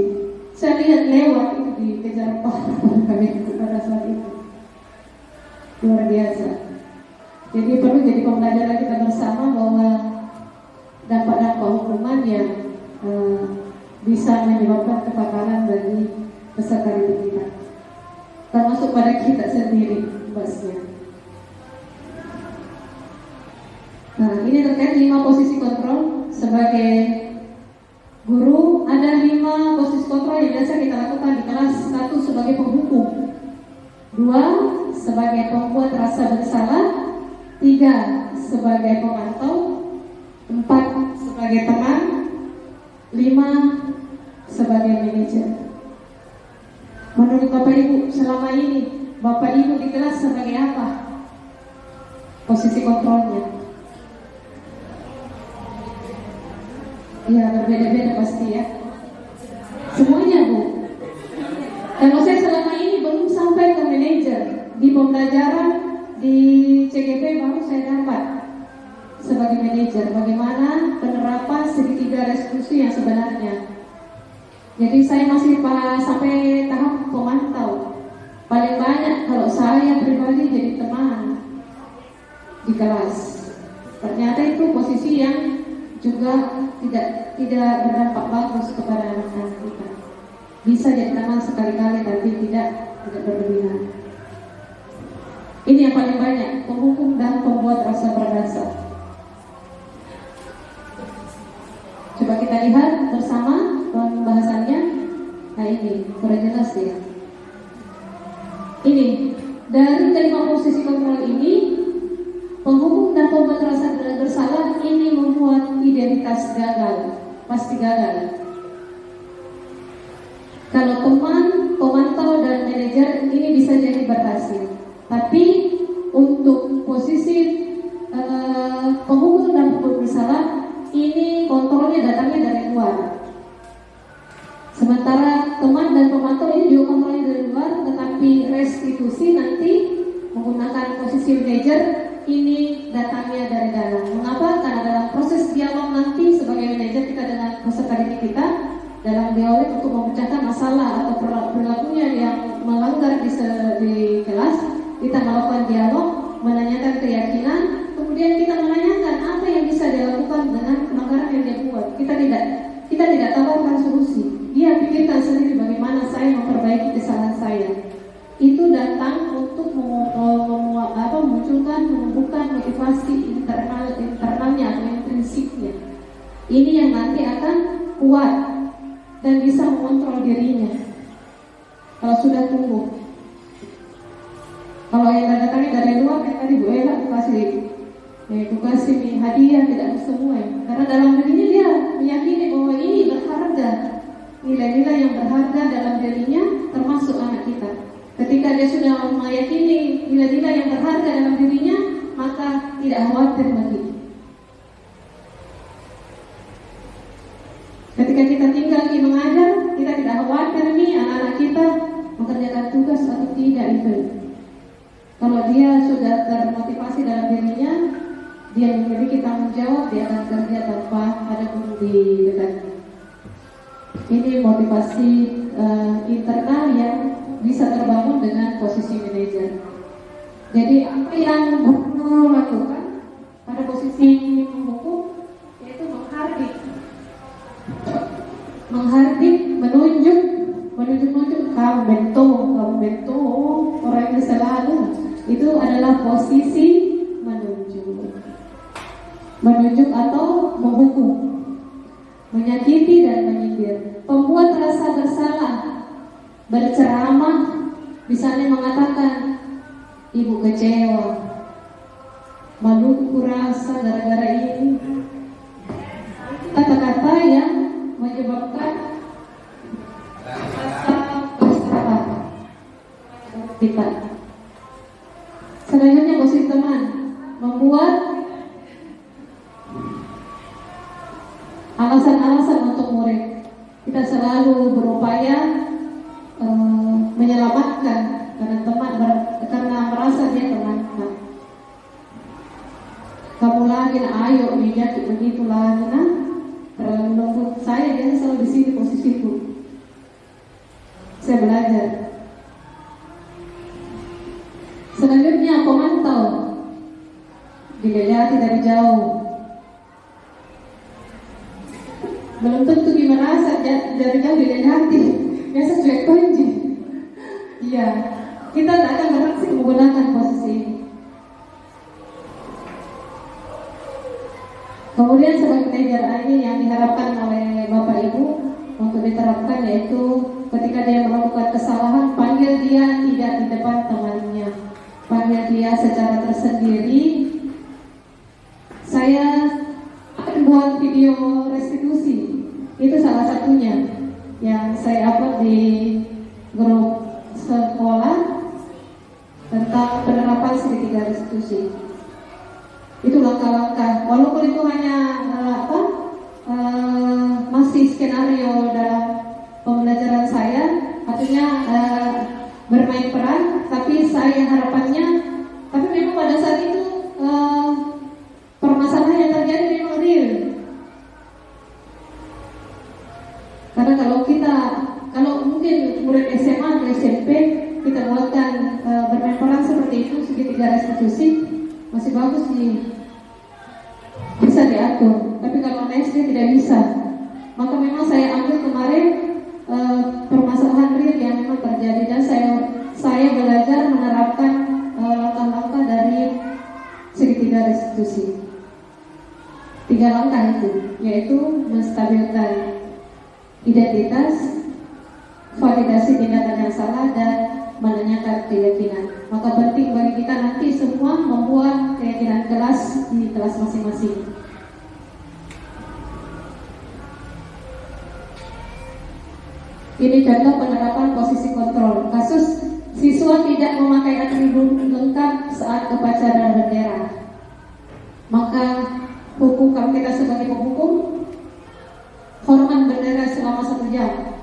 Saya lihat lewat itu dikejar kami pada saat itu. Luar biasa. Jadi perlu jadi pembelajaran kita bersama bahwa dampak-dampak hukuman yang bisa menyebabkan kefatalan bagi peserta didik kita. termasuk pada kita sendiri basnya. Nah, ini terkait 5 posisi kontrol sebagai guru. Ada 5 posisi kontrol yang biasa kita lakukan di kelas. 1 sebagai penghukum, 2 sebagai pembuat rasa bersalah, 3 sebagai pemantau, 4 sebagai teman, 5 sebagai manajer. Menurut Bapak Ibu, selama ini Bapak Ibu di kelas sebagai apa posisi kontrolnya? Ya, berbeda-beda pasti ya. Semuanya, Bu. Kalau saya selama ini belum sampai ke manajer, di pembelajaran di CGP baru saya dapat sebagai manajer bagaimana penerapan segitiga restitusi yang sebenarnya. Jadi saya masih sampai tahap pemantau. Paling banyak kalau saya pribadi jadi teman di kelas. Ternyata itu posisi yang juga tidak berdampak bagus kepada anak-anak kita. Bisa jadi teman sekali-kali tapi tidak berlebihan. Ini yang paling banyak, penghukum dan pembuat rasa berdasar. Coba kita lihat bersama pembahasannya. Nah ini, kurang jelas ya. Ini, dari kelima posisi kontrol ini, penghukum dan pembuat rasa bersalah ini membuat identitas gagal, pasti gagal. Kalau teman, pemantau dan manajer ini bisa jadi berhasil. Tapi untuk posisi penghukum dan pembuat bersalah ini kontrolnya datangnya dari luar. Sementara teman dan pemantau ini juga kontrolnya dari luar, tetapi restitusi nanti menggunakan posisi manajer ini datangnya dari dalam. Mengapa? Karena dalam proses dialog nanti sebagai manajer kita dengan peserta didik kita dalam dialog untuk memecahkan masalah atau perilakunya yang melanggar di kelas, kita melakukan dialog, menanyakan keyakinan, kemudian kita menanyakan apa yang bisa dilakukan dengan pelanggaran yang dia buat. Kita tidak tawarkan solusi. Dia pikirkan sendiri bagaimana saya memperbaiki kesalahan saya. Itu datang untuk menumbuhkan motivasi internalnya atau intrinsipnya. Ini yang nanti akan kuat dan bisa mengontrol dirinya. Kalau sudah tumbuh. Kalau yang datangnya dari luar, kayak tadi Bu Ella kasih hadiah tidak sesuai. Karena dalam dirinya dia meyakini bahwa ini berharga. Nilai-nilai yang berharga dalam dirinya termasuk anak kita. Ketika dia sudah meyakini nilai-nilai yang berharga dalam dirinya, maka tidak khawatir lagi. Ketika kita tinggal di mengajar, kita tidak khawatir nih anak-anak kita mengerjakan tugas atau tidak itu. Kalau dia sudah termotivasi dalam dirinya, dia memiliki tanggung jawab, dia akan kerja tanpa ada guru di dekatnya. Ini motivasi internal yang bisa terbangun dengan posisi manajer. Jadi apa yang guru lakukan pada posisi penghukum yaitu menghardik, menunjuk kamu bentuk orang yang selalu itu adalah posisi menunjuk atau menghukum, menyakiti dan menyindir, pembuat rasa bersalah, berceramah, misalnya mengatakan ibu kecewa, malu kurasa gara-gara ini, kata-kata yang menyebabkan rasa bersalah kita. Selanjutnya posisi teman, membuat alasan-alasan untuk murid. Kita selalu berupaya menyelamatkan karena merasa dia teman. Kamu lagi ayo jadi begitu lagi terlalu lembut. Saya biasa selalu di sini posisiku. Saya belajar. Selanjutnya pemantau, dilihat dari jauh. Belum tentu merasa dari jauh dilihat, biasa cuek kunci. Iya, kita tidak akan berhasil menggunakan posisi ini. Kemudian sebagai manajer ini yang diharapkan oleh Bapak Ibu untuk diterapkan yaitu ketika dia melakukan kesalahan, panggil dia tidak di depan temannya, panggil dia secara tersendiri. Saya akan buat video restitusi, itu salah satunya yang saya upload di grup sekolah tentang penerapan segitiga restitusi. Itu langkah-langkah, walaupun itu hanya masih skenario dalam pembelajaran saya, artinya bermain peran, tapi saya harapannya, tapi memang pada saat itu permasalahan yang terjadi memang real. Karena kalau mungkin murid SMA atau SMP kita buatkan bermain peran seperti itu, segitiga restitusi masih bagus bisa diatur. Tapi kalau SD tidak bisa, maka memang saya ambil kemarin permasalahan real yang memang terjadi dan saya belajar menerapkan langkah-langkah dari segitiga restitusi. 3 langkah itu, yaitu menstabilkan identitas, validasi tindakan yang salah, dan menanyakan keyakinan. Maka penting bagi kita nanti semua membuat keyakinan kelas di kelas masing-masing. Ini contoh penerapan posisi kontrol. Kasus siswa tidak memakai atribut lengkap saat upacara bendera. Maka hukum, kalau kita sebagai penghukum, hormat bendera selama 1 jam.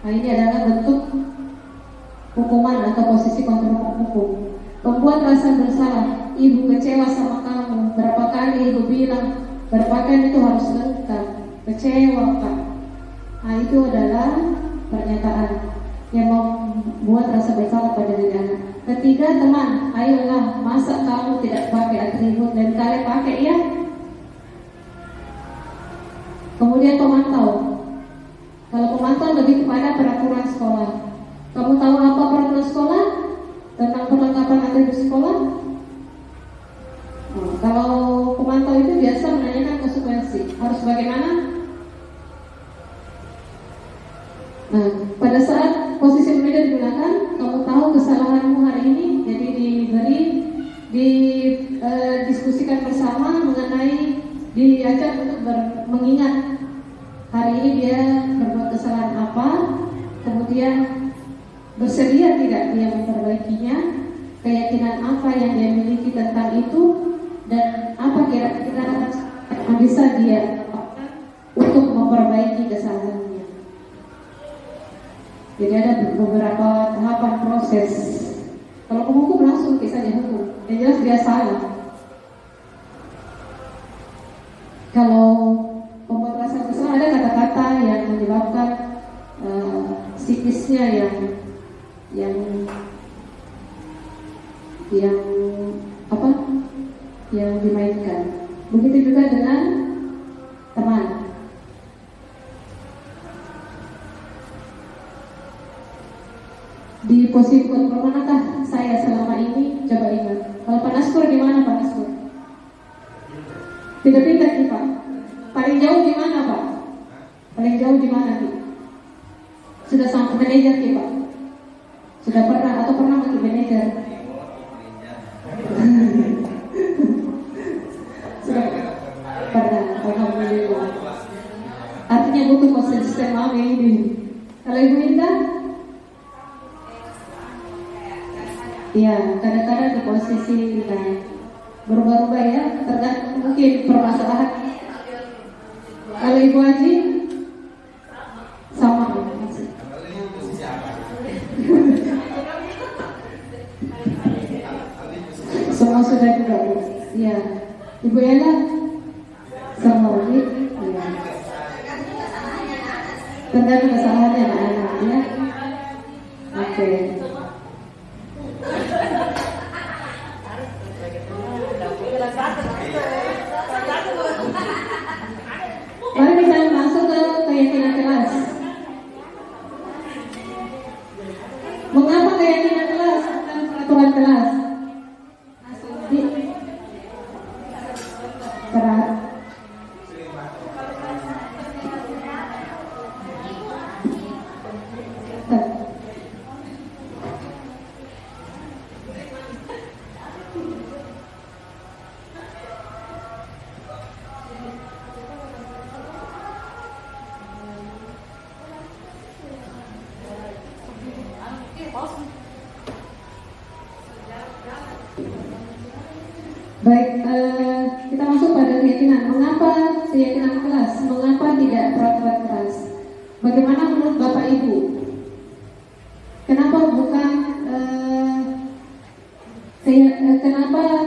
Nah, ini adalah bentuk hukuman atau posisi kontrol hukum. Membuat rasa bersalah, ibu kecewa sama kamu. Berapa kali ibu bilang berpakaian itu harus lengkap. Kecewa Pak. Nah, itu adalah pernyataan yang membuat rasa bersalah pada diri anak. Ketiga, teman, ayolah, masa kamu tidak pakai atribut dan kalian pakai ya? Kemudian pemantau. Kalau pemantau lebih kepada peraturan sekolah. Kamu tahu apa peraturan sekolah tentang perlengkapan atribut sekolah? Nah, kalau pemantau itu biasa menanyakan konsekuensi. Harus bagaimana? Nah, pada saat posisi media digunakan, kamu tahu kesalahanmu hari ini, jadi didiskusikan bersama mengenai, diajak untuk mengingat hari ini dia berbuat kesalahan apa, kemudian bersedia tidak dia memperbaikinya, keyakinan apa yang dia miliki tentang itu, dan apa kira-kira yang bisa dia untuk memperbaiki kesalahannya. Jadi ada beberapa tahapan proses. Kalau penghukum langsung saja hukum, yang jelas dia salah. Kalau pembuat rasa bersalah, ada kata-kata yang menyebabkan psikisnya yang dimainkan. Begitu juga dengan teman. Di posisi kontrol manakah saya selama ini? Coba ingat. Kalau Pak Naskur di mana Pak Naskur? Tidak pindah nih Pak. Paling jauh di mana Pak? Paling jauh di mana nih? Sudah sampai manajer nih Pak? Sudah pernah atau pernah menjadi manajer? Sudah pernah. Alhamdulillah. Artinya butuh konsisten mami ini. Kalau Ibu Indah? Ya, kadang-kadang di posisi berubah-ubah ya, tergantung mungkin permasalahan. Kalau Ibu Haji sama semua sudah juga ya. Ibu Ella sama lagi ya. Tergantung kesalahannya anak-anak ya. Oke. Mari kita masuk ke keyakinan kelas. Mengapa keyakinan kelas? Baik, kita masuk pada keyakinan. Mengapa keyakinan kelas? Mengapa tidak peraturan kelas? Bagaimana menurut Bapak Ibu? Kenapa bukan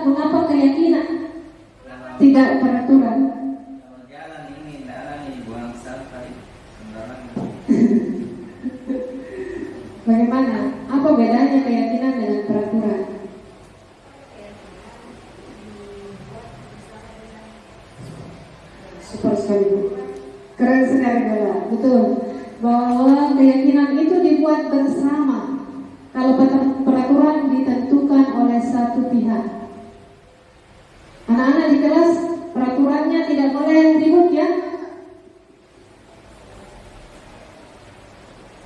mengapa keyakinan tidak peraturan? Kalau jalan ini darah nih buang sampah sembarangan. Bagaimana? Apa bedanya keyakinan dengan peraturan? Super sekali, Bu. Keren sekali, Bella. Betul. Bahwa keyakinan itu dibuat bersama. Kalau peraturan ditentukan oleh satu pihak. Anak-anak di kelas, peraturannya tidak boleh ribut ya.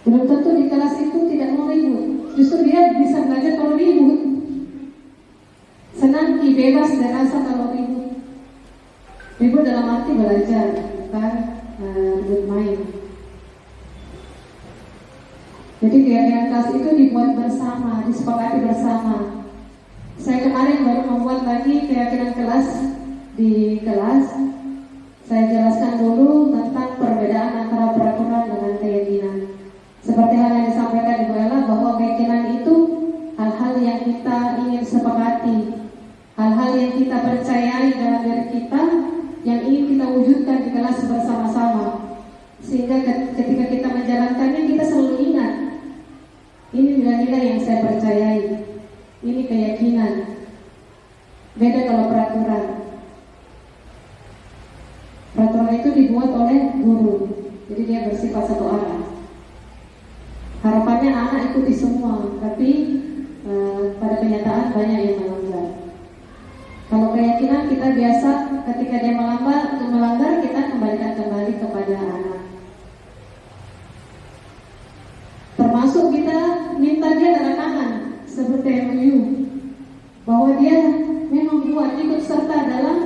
Belum tentu di kelas itu tidak mau ribut. Justru dia bisa belajar kalau ribut. Senang, bebas dan rasa kalau ribut. Ribut dalam arti belajar, bukan ribut main. Jadi keyakinan kelas itu dibuat bersama, disepakati bersama. Saya kemarin baru membuat lagi keyakinan kelas di kelas. Saya jelaskan dulu tentang perbedaan antara peraturan dengan keyakinan. Seperti hal yang disampaikan Ibu Ella, bahwa keyakinan itu hal-hal yang kita ingin sepakati, hal-hal yang kita percayai dalam diri kita, yang ingin kita wujudkan di kelas bersama-sama. Sehingga ketika kita menjalankannya, kita selalu ingat, ini nilai-nilai yang saya percayai, ini keyakinan. Beda kalau peraturan. Peraturan itu dibuat oleh guru, jadi dia bersifat satu arah. Harapannya anak ikuti semua, tapi pada kenyataan banyak yang melanggar. Kalau keyakinan kita biasa ketika dia melanggar, kita kembalikan kembali kepada anak. Termasuk kita minta dia tanda tangan seperti MOU, bahwa dia memang ikut serta dalam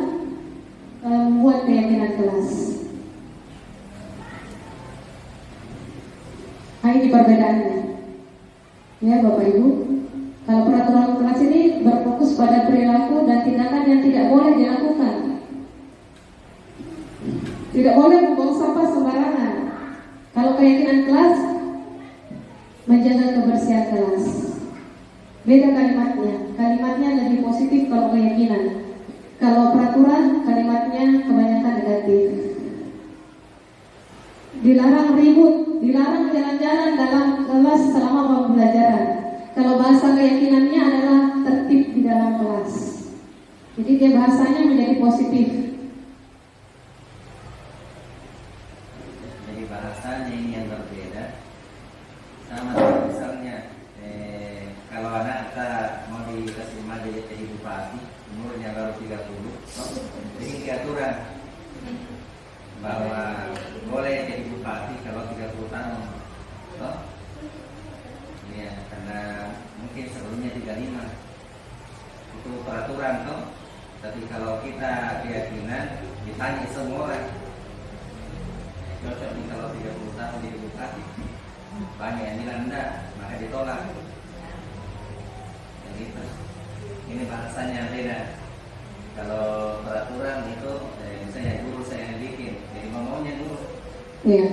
membuat keyakinan kelas. Nah, ini perbedaannya. Ya Bapak Ibu, kalau peraturan kelas ini berfokus pada perilaku dan tindakan yang tidak boleh dilakukan. Tidak boleh membuang sampah sembarangan. Kalau keyakinan kelas, menjaga kebersihan kelas. Beda kalimatnya. Kalimatnya lebih positif kalau keyakinan. Kalau peraturan, kalimatnya kebanyakan negatif. Dilarang ribut, dilarang jalan-jalan dalam kelas selama pembelajaran. Kalau bahasa keyakinannya adalah tertib di dalam kelas. Jadi dia bahasanya menjadi positif. Jadi bahasanya ini yang berbeda. Sama dengan misalnya kalau anak kita mau dikasih jadi bupati, umurnya baru 30, ini aturan bahwa boleh jadi bupati kalau 30 tahun. Toh? Ya, karena mungkin sebelumnya 35. Itu peraturan toh. Tapi kalau kita keyakinan, ditanya semua orang, cocok nih kalau 30 tahun jadi bupati. Banyak yang bilang enggak, maka ditolak. Gitu. Ini bahasanya beda. Kalau peraturan itu misalnya guru saya yang bikin, jadi ngomongnya guru. Iya.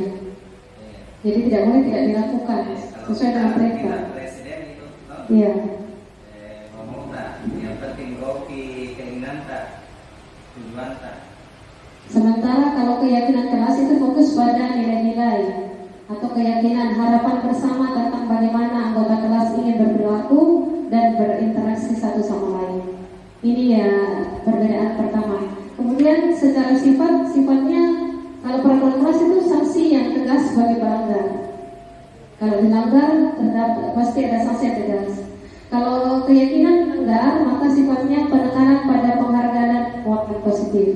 Jadi tidak boleh tidak dilakukan sesuai dengan perintah. Presiden itu, no? Iya. Ngomong tak, yang penting kopi keinginan tak, tujuan tak. Sementara kalau keyakinan kelas itu fokus pada nilai-nilai atau keyakinan harapan bersama tentang bagaimana anggota kelas ingin berperilaku dan berinteraksi satu sama lain. Ini ya perbedaan pertama. Kemudian secara sifatnya kalau peraturan kelas itu sanksi yang tegas bagi pelanggar. Kalau dilanggar pasti ada sanksi yang tegas. Kalau keyakinan melanggar, maka sifatnya penekanan pada penghargaan dan penguatan positif.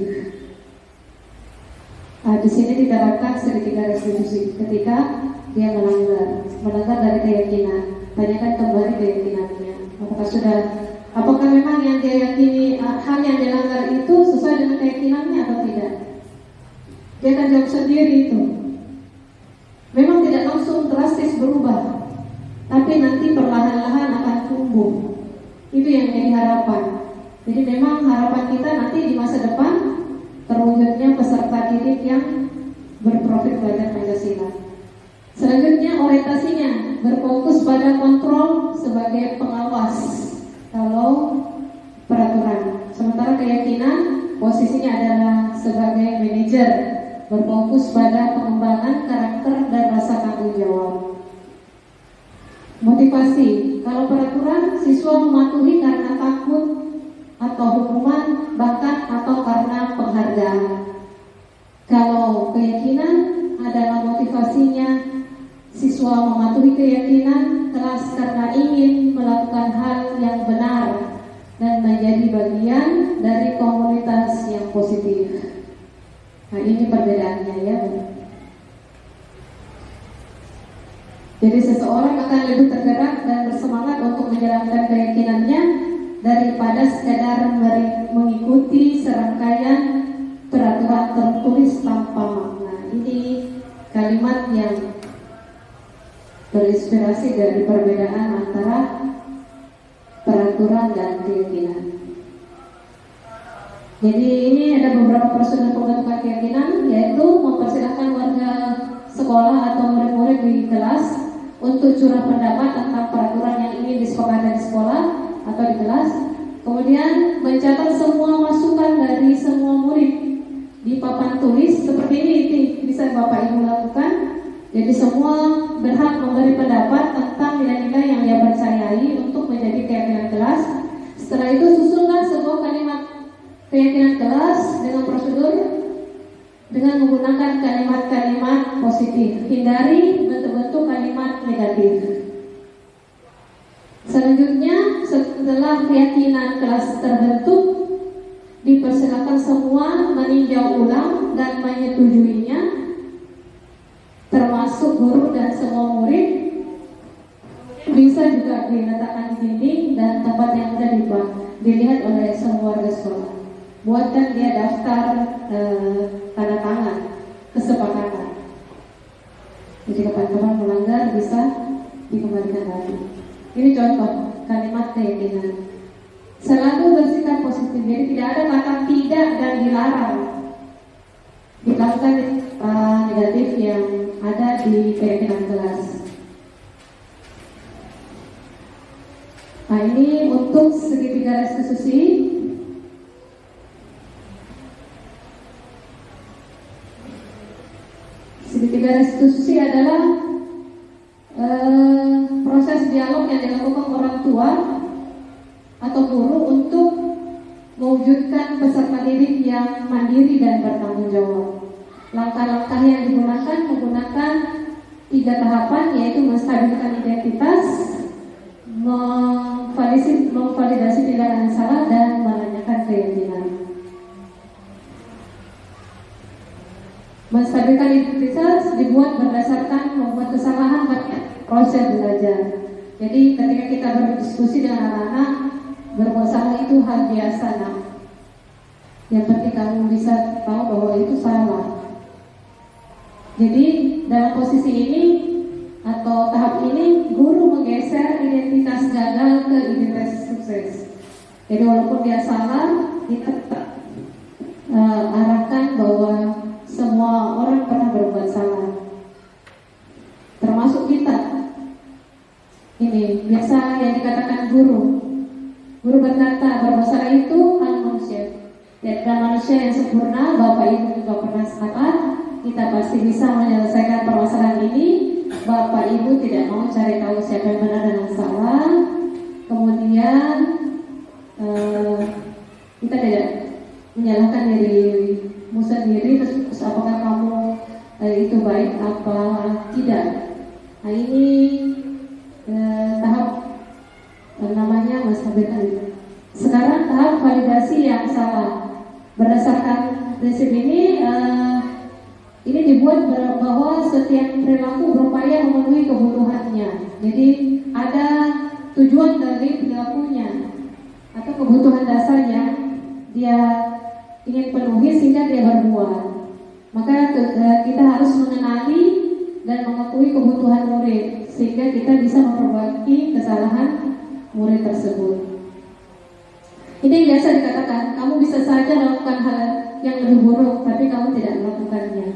Di sini diterapkan segitiga restitusi ketika dia melanggar dari keyakinan. Tanyakan kembali keyakinannya. Apakah memang yang dia yakini hal yang dilanggar itu sesuai dengan keyakinannya atau tidak? Dia akan jawab sendiri itu. Memang tidak langsung drastis berubah. tapi nanti perlahan-lahan akan tumbuh. Itu yang menjadi harapan. Jadi memang harapan kita nanti di masa depan terwujudnya peserta didik yang berprofil belajar Pancasila. Selanjutnya orientasinya berfokus pada kontrol sebagai pengawas kalau peraturan. Sementara keyakinan posisinya adalah sebagai manajer, berfokus pada pengembangan karakter dan rasa tanggung jawab. Motivasi, kalau peraturan siswa mematuhi karena takut atau hukuman, bahkan atau karena penghargaan. Kalau keyakinan adalah motivasinya, siswa mematuhi keyakinan kelas karena ingin melakukan hal yang benar dan menjadi bagian dari komunitas yang positif. Nah, ini perbedaannya ya. Jadi seseorang akan lebih tergerak dan bersemangat untuk menjalankan keyakinannya daripada sekadar mengikuti serangkaian peraturan tertulis tanpa makna. Ini kalimat yang terinspirasi dari perbedaan antara peraturan dan keyakinan. Jadi ini ada beberapa prosedur pembentukan keyakinan, yaitu mempersilahkan warga sekolah atau murid-murid di kelas untuk curah pendapat tentang peraturan yang ingin disepakati di sekolah atau di kelas. Kemudian mencatat semua masukan dari semua murid di papan tulis seperti ini bisa Bapak Ibu lakukan. Jadi semua berhak memberi pendapat tentang nilai-nilai yang dia percayai untuk menjadi keyakinan kelas. Setelah itu susunlah sebuah kalimat keyakinan kelas dengan prosedur dengan menggunakan kalimat-kalimat positif. Hindari bentuk-bentuk kalimat negatif. Selanjutnya, setelah keyakinan kelas terbentuk, dipersilakan semua meninjau ulang dan menyetujuinya, termasuk guru dan semua murid. Bisa juga diletakkan di dinding dan tempat yang mudah dilihat oleh semua warga sekolah. Buatkan dia daftar tanda tangan kesepakatan. Jadi kapan-kapan melanggar bisa dikembalikan lagi. Ini contoh kalimat keyakinan. Selalu bersikap positif. Jadi tidak ada kata tidak dan dilarang. Dilakukan negatif yang ada di keyakinan kelas. Nah, ini untuk segitiga restitusi. Segitiga restitusi adalah proses dialog yang dilakukan orang tua atau guru untuk mewujudkan peserta didik yang mandiri dan bertanggung jawab. Langkah-langkah yang digunakan menggunakan 3 tahapan, yaitu menstabilkan identitas, memvalidasi tindakan yang salah, dan menanyakan keyakinan. Menstabilkan identitas dibuat berdasarkan membuat kesalahan pada proses belajar. Jadi ketika kita berdiskusi dengan anak-anak, berbuat salah itu hal biasa, nah. Yang penting kamu bisa tahu bahwa itu salah. Jadi dalam posisi ini atau tahap ini, guru menggeser identitas gagal ke identitas sukses. Jadi walaupun dia salah, kita arahkan bahwa semua orang pernah berbuat salah, termasuk kita. Ini biasa yang dikatakan guru. Guru berkata berbuat salah itu hal manusia. Dan manusia yang sempurna, Bapak Ibu juga pernah salah. Kita pasti bisa menyelesaikan permasalahan ini. Bapak Ibu tidak mau cari tahu siapa yang benar dan yang salah. Kemudian kita tidak menyalahkan dirimu sendiri, terus apakah kamu itu baik apa tidak. Nah, ini tahap namanya menstabilkan. Sekarang tahap validasi yang salah. Berdasarkan prinsip ini dibuat bahwa setiap perilaku berupaya memenuhi kebutuhannya. Jadi ada tujuan dari perilakunya atau kebutuhan dasar yang dia ingin penuhi sehingga dia berbuat. Maka kita harus mengenali dan mengakui kebutuhan murid sehingga kita bisa memperbaiki kesalahan murid tersebut. Ini yang biasa dikatakan, kamu bisa saja melakukan hal yang lebih buruk tapi kamu tidak melakukannya,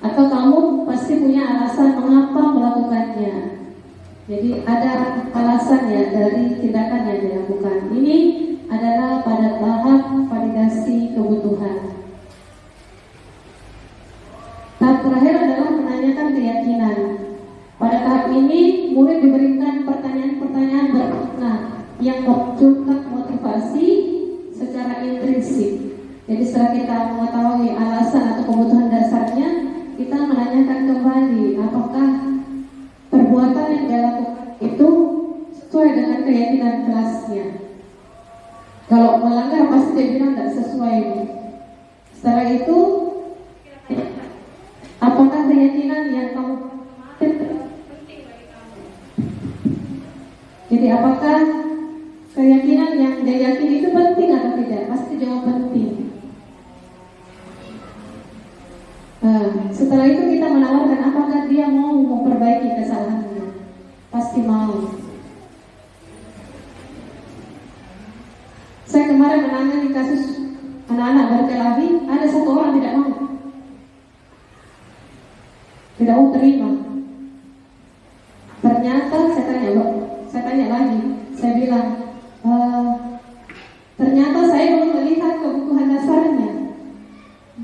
atau kamu pasti punya alasan mengapa melakukannya. Jadi ada alasannya dari tindakan yang dilakukan. Ini adalah pada tahap validasi kebutuhan. Tahap terakhir adalah menanyakan keyakinan. Pada tahap ini, murid diberikan pertanyaan-pertanyaan bermakna yang memunculkan motivasi secara intrinsik. Jadi setelah kita mengetahui alasan atau kebutuhan dasarnya, kita menanyakan kembali apakah perbuatan yang dia lakukan itu sesuai dengan keyakinan kelasnya. Kalau melanggar pasti dia bilang tidak sesuai. Setelah itu, apakah keyakinan yang kamu jadi apakah keyakinan yang dia yakini itu penting atau tidak? Pasti jawab penting. Setelah itu kita menawarkan apakah dia mau memperbaiki kesalahannya. Pasti mau. Saya kemarin menangani kasus anak-anak berkelahi, ada satu orang tidak mau terima. Ternyata saya tanya lagi, saya bilang, ternyata saya belum melihat kebutuhan dasarnya.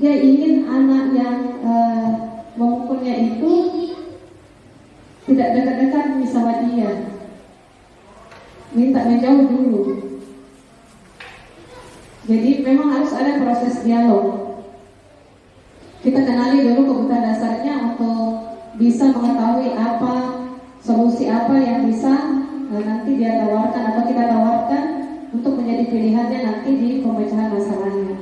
Dia ingin anak yang memukulnya itu tidak dekat-dekat sama dia, minta menjauh dulu. Jadi memang harus ada proses dialog. Kita kenali dulu kebutuhan dasarnya untuk bisa mengetahui apa solusi apa yang bisa nanti dia tawarkan atau kita tawarkan untuk menjadi pilihannya nanti di pemecahan masalahnya.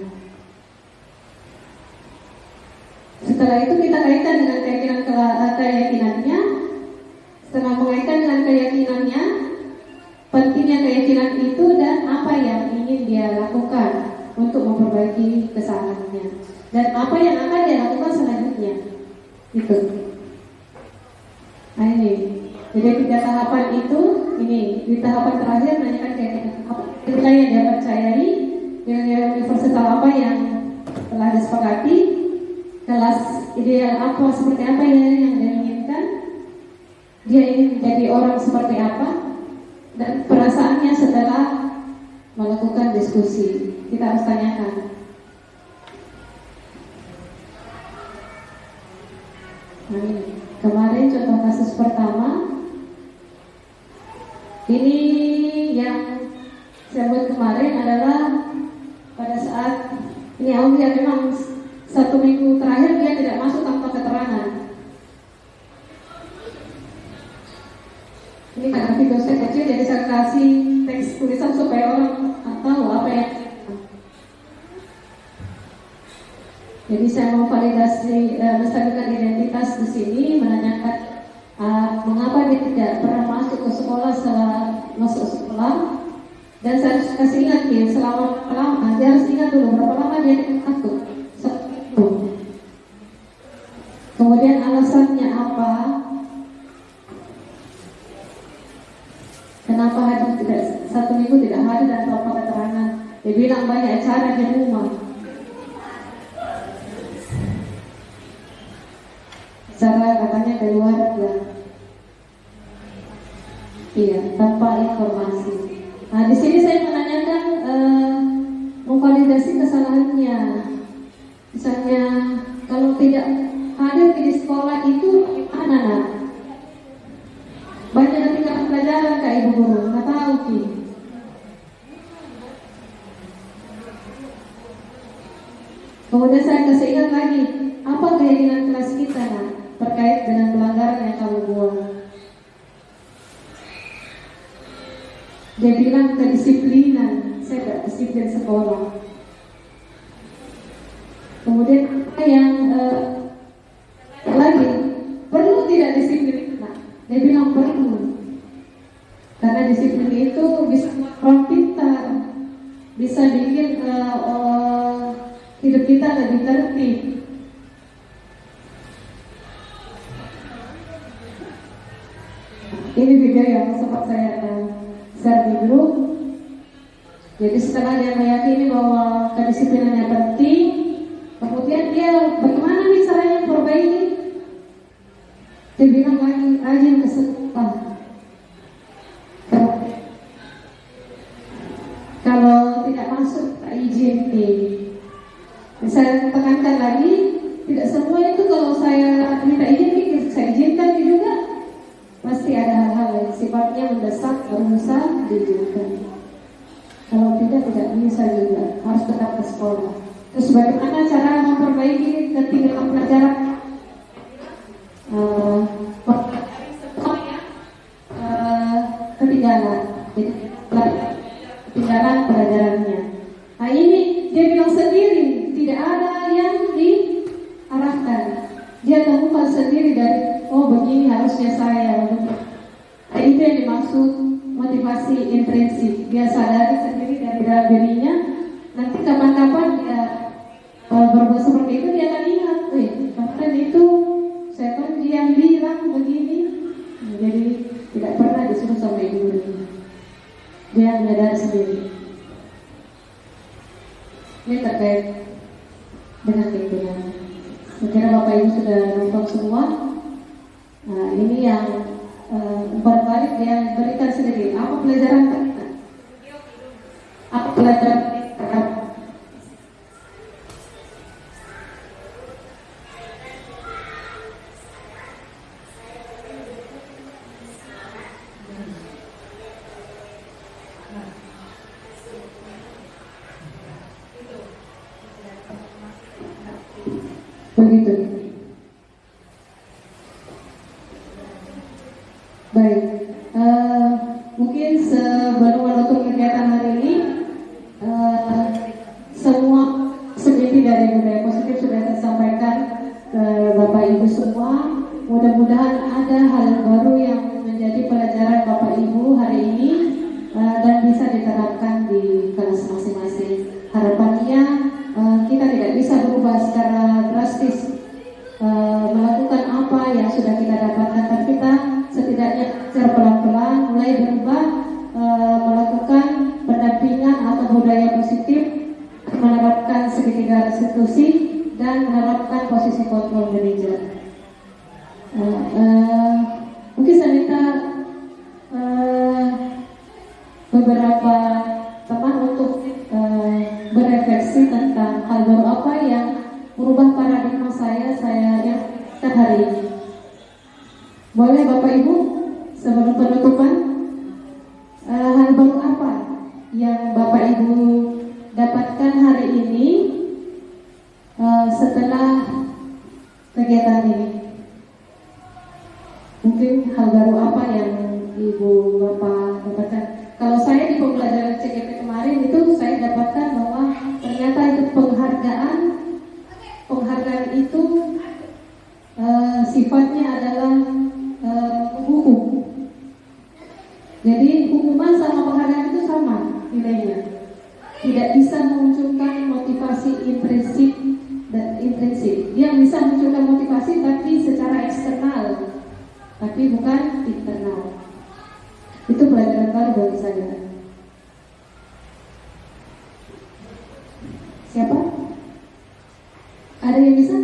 Setelah itu kita kaitkan dengan keyakinannya. Setelah mengaitkan dengan keyakinannya, pentingnya keyakinan itu dan apa yang ingin dia lakukan untuk memperbaiki kesalahannya dan apa yang akan dia lakukan selanjutnya. Itu. Nah ini, jadi 3 tahapan itu, ini di tahapan terakhir menanyakan keyakinan apa yang dia percayai, dengan universal apa yang telah disepakati, kelas ideal apa seperti apa yang dia inginkan, dia ingin menjadi orang seperti apa, dan perasaannya setelah melakukan diskusi. Kita harus tanyakan. Nah ini. Kemarin contoh kasus pertama, ini yang saya buat kemarin adalah pada saat ini Aulia memang 1 minggu terakhir dia tidak masuk tanpa keterangan. Ini karena video saya kecil, jadi saya kasih teks tulisan supaya orang tahu apa yang. Jadi saya mau validasi menstabilkan identitas di sini, menanyakan mengapa dia tidak pernah masuk ke sekolah setelah masuk sekolah, dan saya harus kasih ingat dia selama lama, dia harus ingat dulu berapa lama dia tidak masuk. Kemudian alasannya apa? Kenapa hadir tidak 1 minggu tidak hadir dan tanpa keterangan? Dia bilang banyak acara di rumah. Cara katanya dari luar ya. Iya, tanpa informasi. Nah, di sini saya menanyakan memvalidasi kesalahannya. Misalnya kalau tidak hadir di sekolah itu gimana nak? Banyak yang tinggal pelajaran Kak Ibu Guru, nggak tahu Ki. Kemudian saya kasih ingat lagi, apa keyakinan kelas kita nak terkait dengan pelanggaran yang kamu buat? Dia bilang kedisiplinan, saya tidak disiplin sekolah. Kemudian apa yang lagi perlu tidak disiplin? Nah, dia bilang perlu, karena disiplin itu bisa orang pintar, bisa bikin hidup kita lebih tertib. Ini video yang sempat saya share di grup. Jadi setelah dia meyakini bahwa kedisiplinannya penting, kemudian dia bagaimana nih caranya perbaiki? Dia bilang lagi rajin ke sekolah. Kalau tidak masuk tak izin nih. Saya tekankan lagi, tidak semua itu kalau saya minta izin, saya izinkan juga. Pasti ada hal-hal yang sifatnya mendesak, berusaha diizinkan. Kalau tidak bisa juga, harus tetap ke sekolah. Terus bagaimana cara memperbaiki ketinggalan pelajaran? Ketinggalan, jadi ketinggalan pelajarannya. Nah ini dia bilang sendiri, tidak ada yang diarahkan. Dia temukan sendiri dari, oh begini harusnya saya. Nah, itu yang dimaksud motivasi intrinsik. Dia sadari sendiri dari dalam dirinya. Nanti kapan-kapan dia berbuat seperti itu, dia akan ingat, kemarin itu saya kan dia bilang begini. Jadi tidak pernah disuruh sama ibu. Dia menyadari sendiri. Ini terkait dengan keinginan. Saya kira Bapak Ibu sudah nonton semua. Nah, ini yang berbalik dia berikan sendiri. Apa pelajaran kita? Apa pelajaran kita? Begitu. Baik. Mungkin sebelum menutup kegiatan hari ini, semua seperti dari budaya positif sudah saya sampaikan ke Bapak Ibu semua. Mudah-mudahan ada hal baru yang menjadi pelajaran Bapak Ibu hari ini dan bisa diterapkan di kelas masing-masing. Harapannya kita tidak bisa berubah secara drastis melakukan apa yang sudah kita dapatkan, tapi kita setidaknya secara pelan-pelan mulai berubah, melakukan pendampingan atau budaya positif, menerapkan segitiga restitusi dan menerapkan posisi kontrol manajer. Mungkin saya minta beberapa teman untuk berefleksi tentang hal baru apa yang merubah paradigma saya yang hari ini. Boleh Bapak Ibu sebelum penutupan, hal baru apa yang Bapak Ibu dapatkan hari ini setelah kegiatan ini? Mungkin hal baru apa yang Ibu Bapak dapatkan? Kalau saya di pembelajaran CGP kemarin itu saya dapatkan bahwa ternyata itu penghargaan itu sifatnya adalah hukum. Jadi hukuman sama penghargaan itu sama nilainya. Tidak bisa memunculkan motivasi intrinsik dan intrinsik. Dia bisa memunculkan motivasi tapi secara eksternal, tapi bukan internal. Itu pelajaran baru bagi saya. Siapa? Ada yang bisa?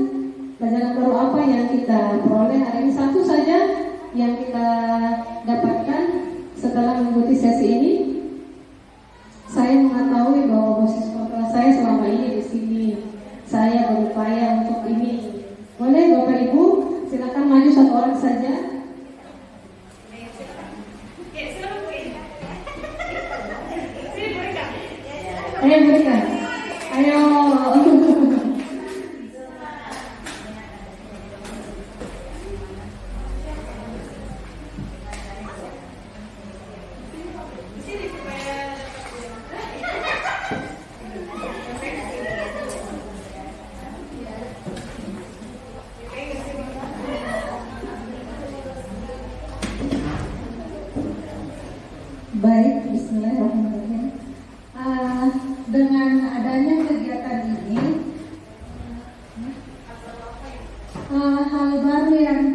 Pelajaran baru apa yang kita peroleh hari ini? Satu saja yang kita dapatkan setelah mengikuti sesi ini. Saya mengetahui bahwa basis kontrol saya selama ini di sini. Saya berupaya untuk ini. Boleh Bapak Ibu, silakan maju satu orang saja. Ayo berikan. Ayo. Baik, bismillahirrahmanirrahim. Dengan adanya kegiatan ini, hal baru yang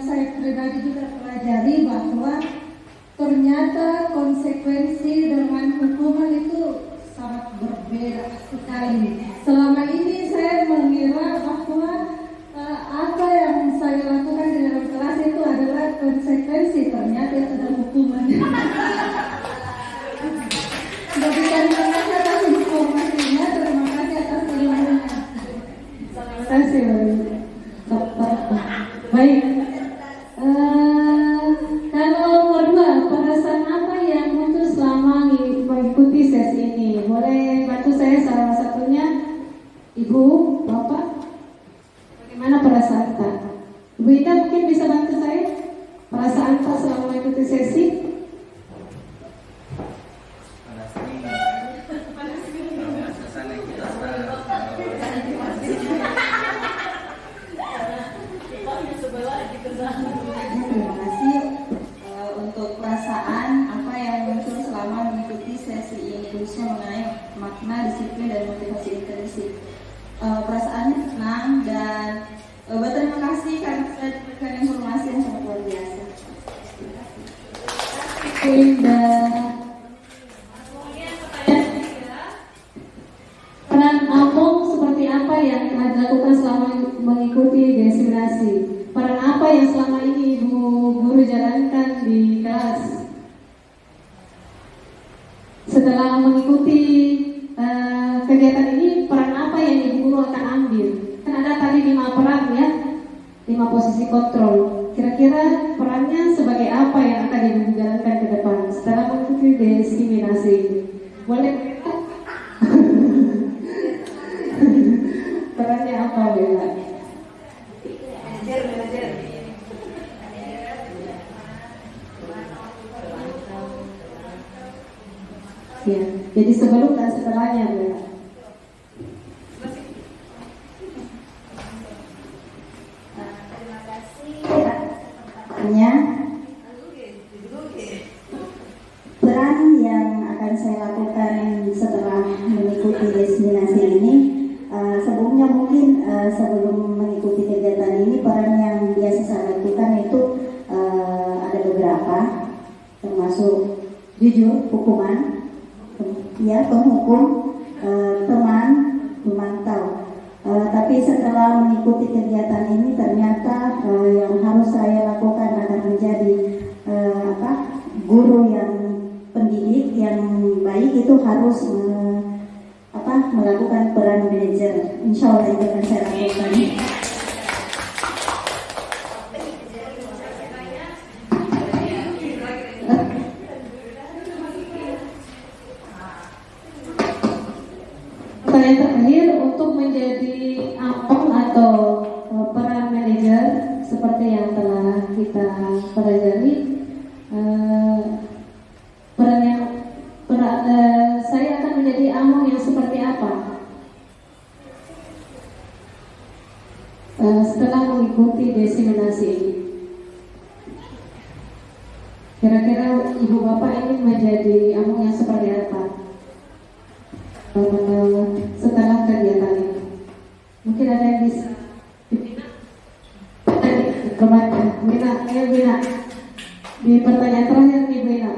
saya pribadi juga pelajari mempelajari bahwa ternyata konsekuensi dengan hukuman itu sangat berbeda sekali. Selama ini saya mengira bahwa apa yang saya lakukan di dalam kelas itu adalah konsekuensi, ternyata itu adalah hukuman. Jadi terima kasih atas informasinya, terima kasih atas ilmunya. Terima kasih. Baik. Kalau nomor 2, perasaan apa yang muncul selama mengikuti sesi ini? Boleh bantu saya salah satunya, Ibu, Bapak? Bagaimana perasaan tak? Ibu Ida mungkin bisa bantu saya? Perasaan tak selama mengikuti sesi? Terima kasih untuk perasaan apa yang muncul selama mengikuti sesi ini, khususnya mengenai makna, disiplin, dan motivasi intensif. Perasaannya senang dan berterima kasih karena sudah diberikan informasi yang sangat luar biasa. Indah. Peran Among seperti apa yang telah dilakukan selama mengikuti destinasi? Peran apa yang selama ini Ibu Guru jalankan di kelas? Setelah mengikuti kegiatan ini, peran apa yang Ibu Guru akan ambil? Kan ada tadi 5 peran ya, 5 posisi kontrol. Kira-kira perannya sebagai apa yang akan Ibu jalankan ke depan setelah mengikuti diskriminasi? Boleh? Perannya apa, Bella? Ya, jadi sebelum dan setelahnya, Bella. Terima kasih. Hanya peran yang akan saya lakukan setelah mengikuti destinasi ini, sebelumnya mungkin sebelum mengikuti kegiatan ini, peran yang biasa saya lakukan itu ada beberapa, termasuk jujur, hukuman, ya, penghukum, teman, memantau. Tapi setelah mengikuti kegiatan ini, ternyata yang harus saya lakukan adalah menjadi guru yang pendidik yang baik, itu harus melakukan peran manajer. Insya Allah itu akan saya lakukan. Pertanyaan terakhir, untuk menjadi Among atau peran manajer seperti yang telah kita pelajari, saya akan menjadi Among yang seperti apa? Setelah mengikuti diseminasi ini, kira-kira Ibu Bapak ingin menjadi Among yang seperti apa? Setelah kegiatan ini, mungkin ada yang bisa Bina, di pertanyaan terakhir nih Bina,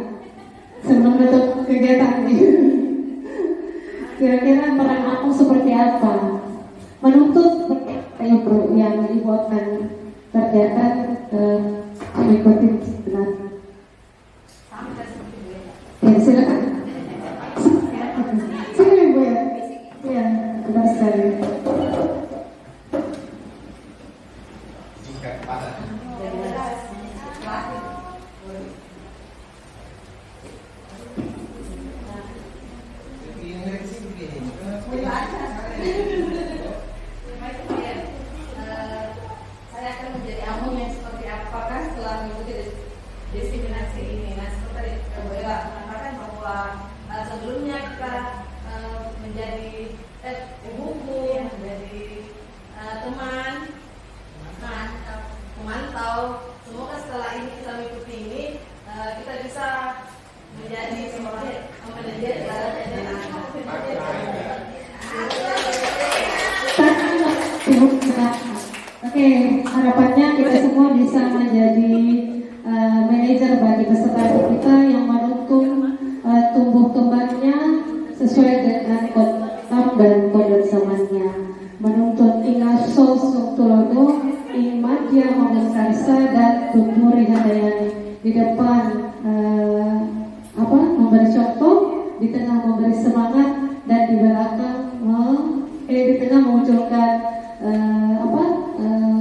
sebelum menutup kegiatan ini, kira-kira peran aku seperti apa? Menuntut yang Ibu akan kerjakan mengikuti benar. Ya, silakan. Sini Ibu ya. Ya, benar sekali. Saya akan menjadi Among yang seperti apakah setelah mengikuti diskriminasi ini? Nah, seperti Bella mengatakan bahwa sebelumnya kita menjadi buku, menjadi teman, memantau. Semoga setelah ini kita mengikuti ini, kita bisa menjadi seorang manajer Oke, harapannya kita semua bisa menjadi manajer bagi peserta kita yang mendukung tumbuh kembangnya sesuai dengan kontrak dan kode zamannya. Menuntut ingat sosok tulodo ing madya mengesarsa dan tumuri hadayani di depan memberi contoh, di tengah memberi semangat, dan di belakang di tengah memunculkan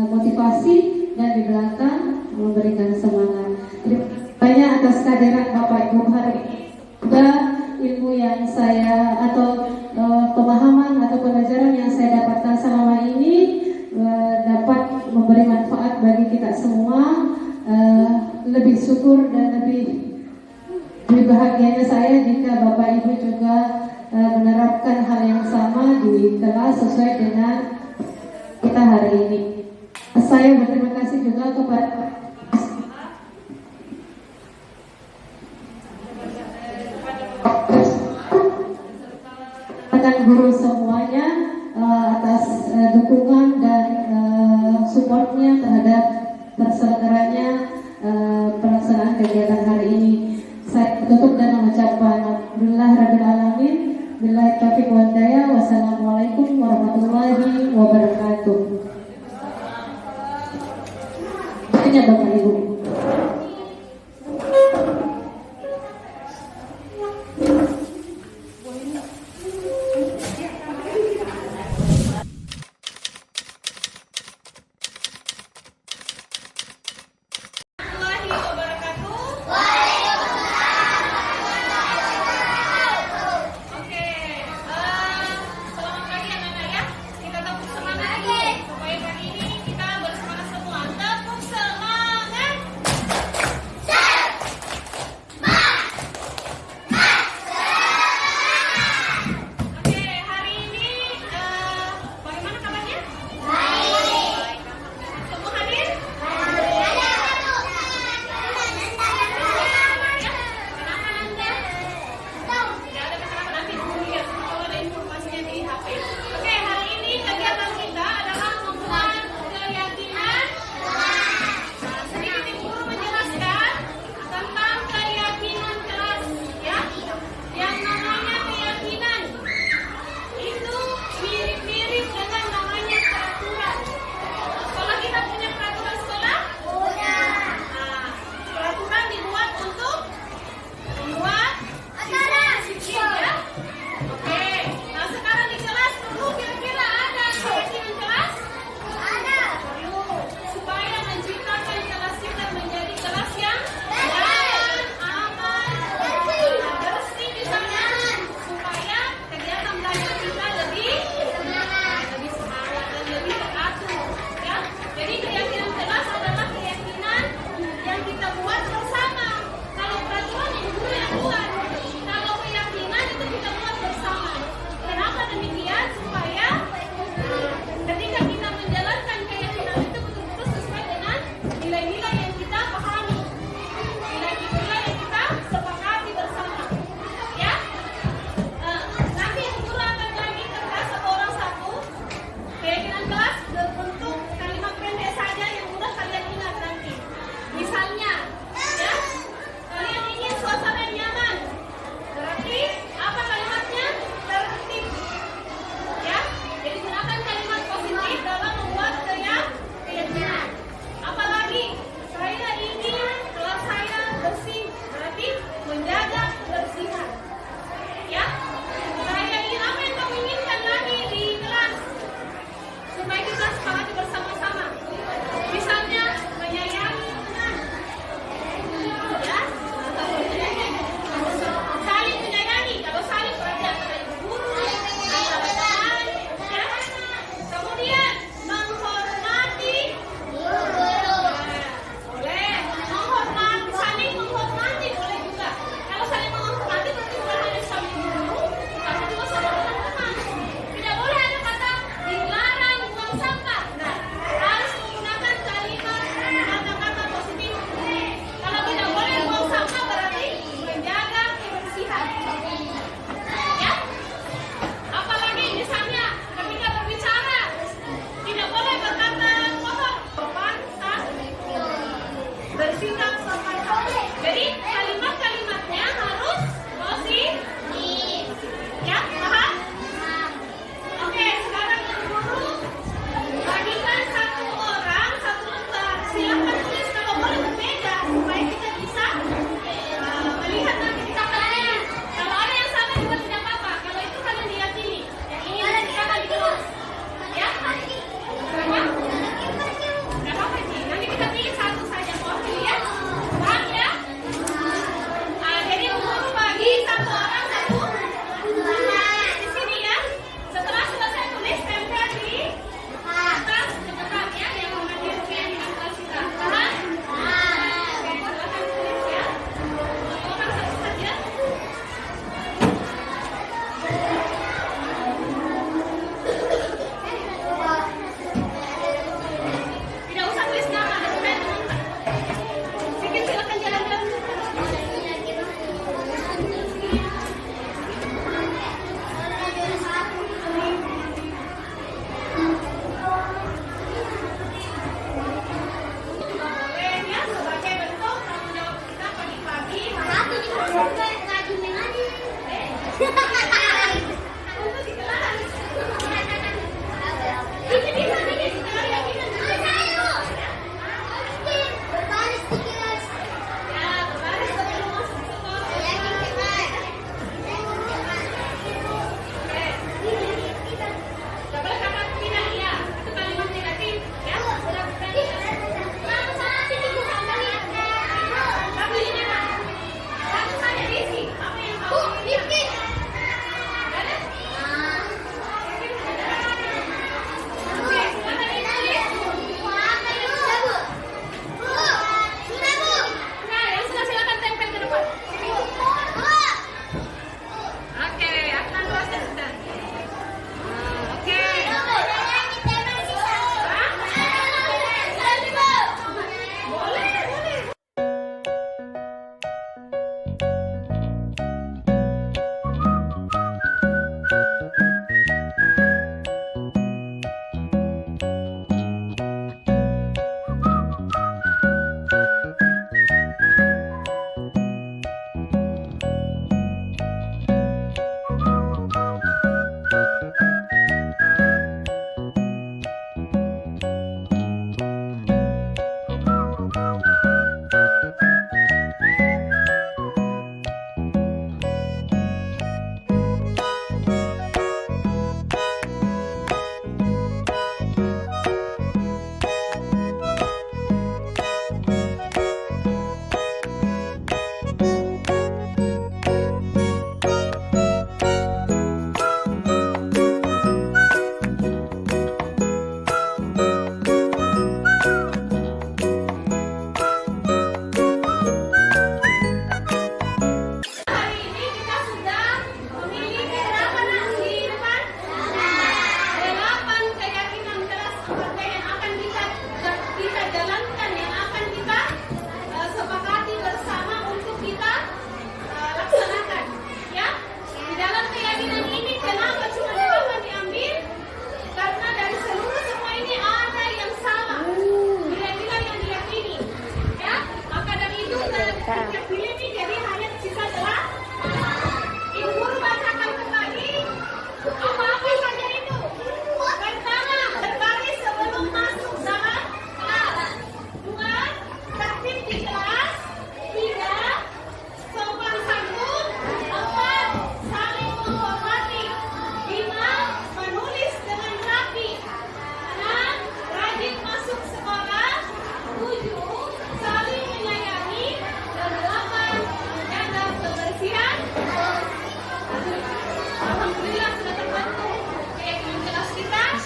motivasi, dan di belakang memberikan semangat. Terima kasih banyak atas kehadiran Bapak Ibu hari ini. Juga ilmu yang saya atau pemahaman atau pelajaran yang saya dapatkan selama ini dapat memberi manfaat bagi kita semua. Lebih syukur dan lebih bahagianya saya jika Bapak Ibu juga menerapkan hal yang sama di kelas sesuai dengan kita hari ini. Saya berterima kasih juga kepada guru semuanya atas dukungan dan supportnya terhadap terselenggaranya pelaksanaan kegiatan hari ini. Saya tutup dan mengucapkan Alhamdulillahirrahmanirrahim. Billahi taufiq wal hidayah. Wassalamualaikum warahmatullahi wabarakatuh. Ini Bapak Ibu.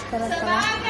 sebagai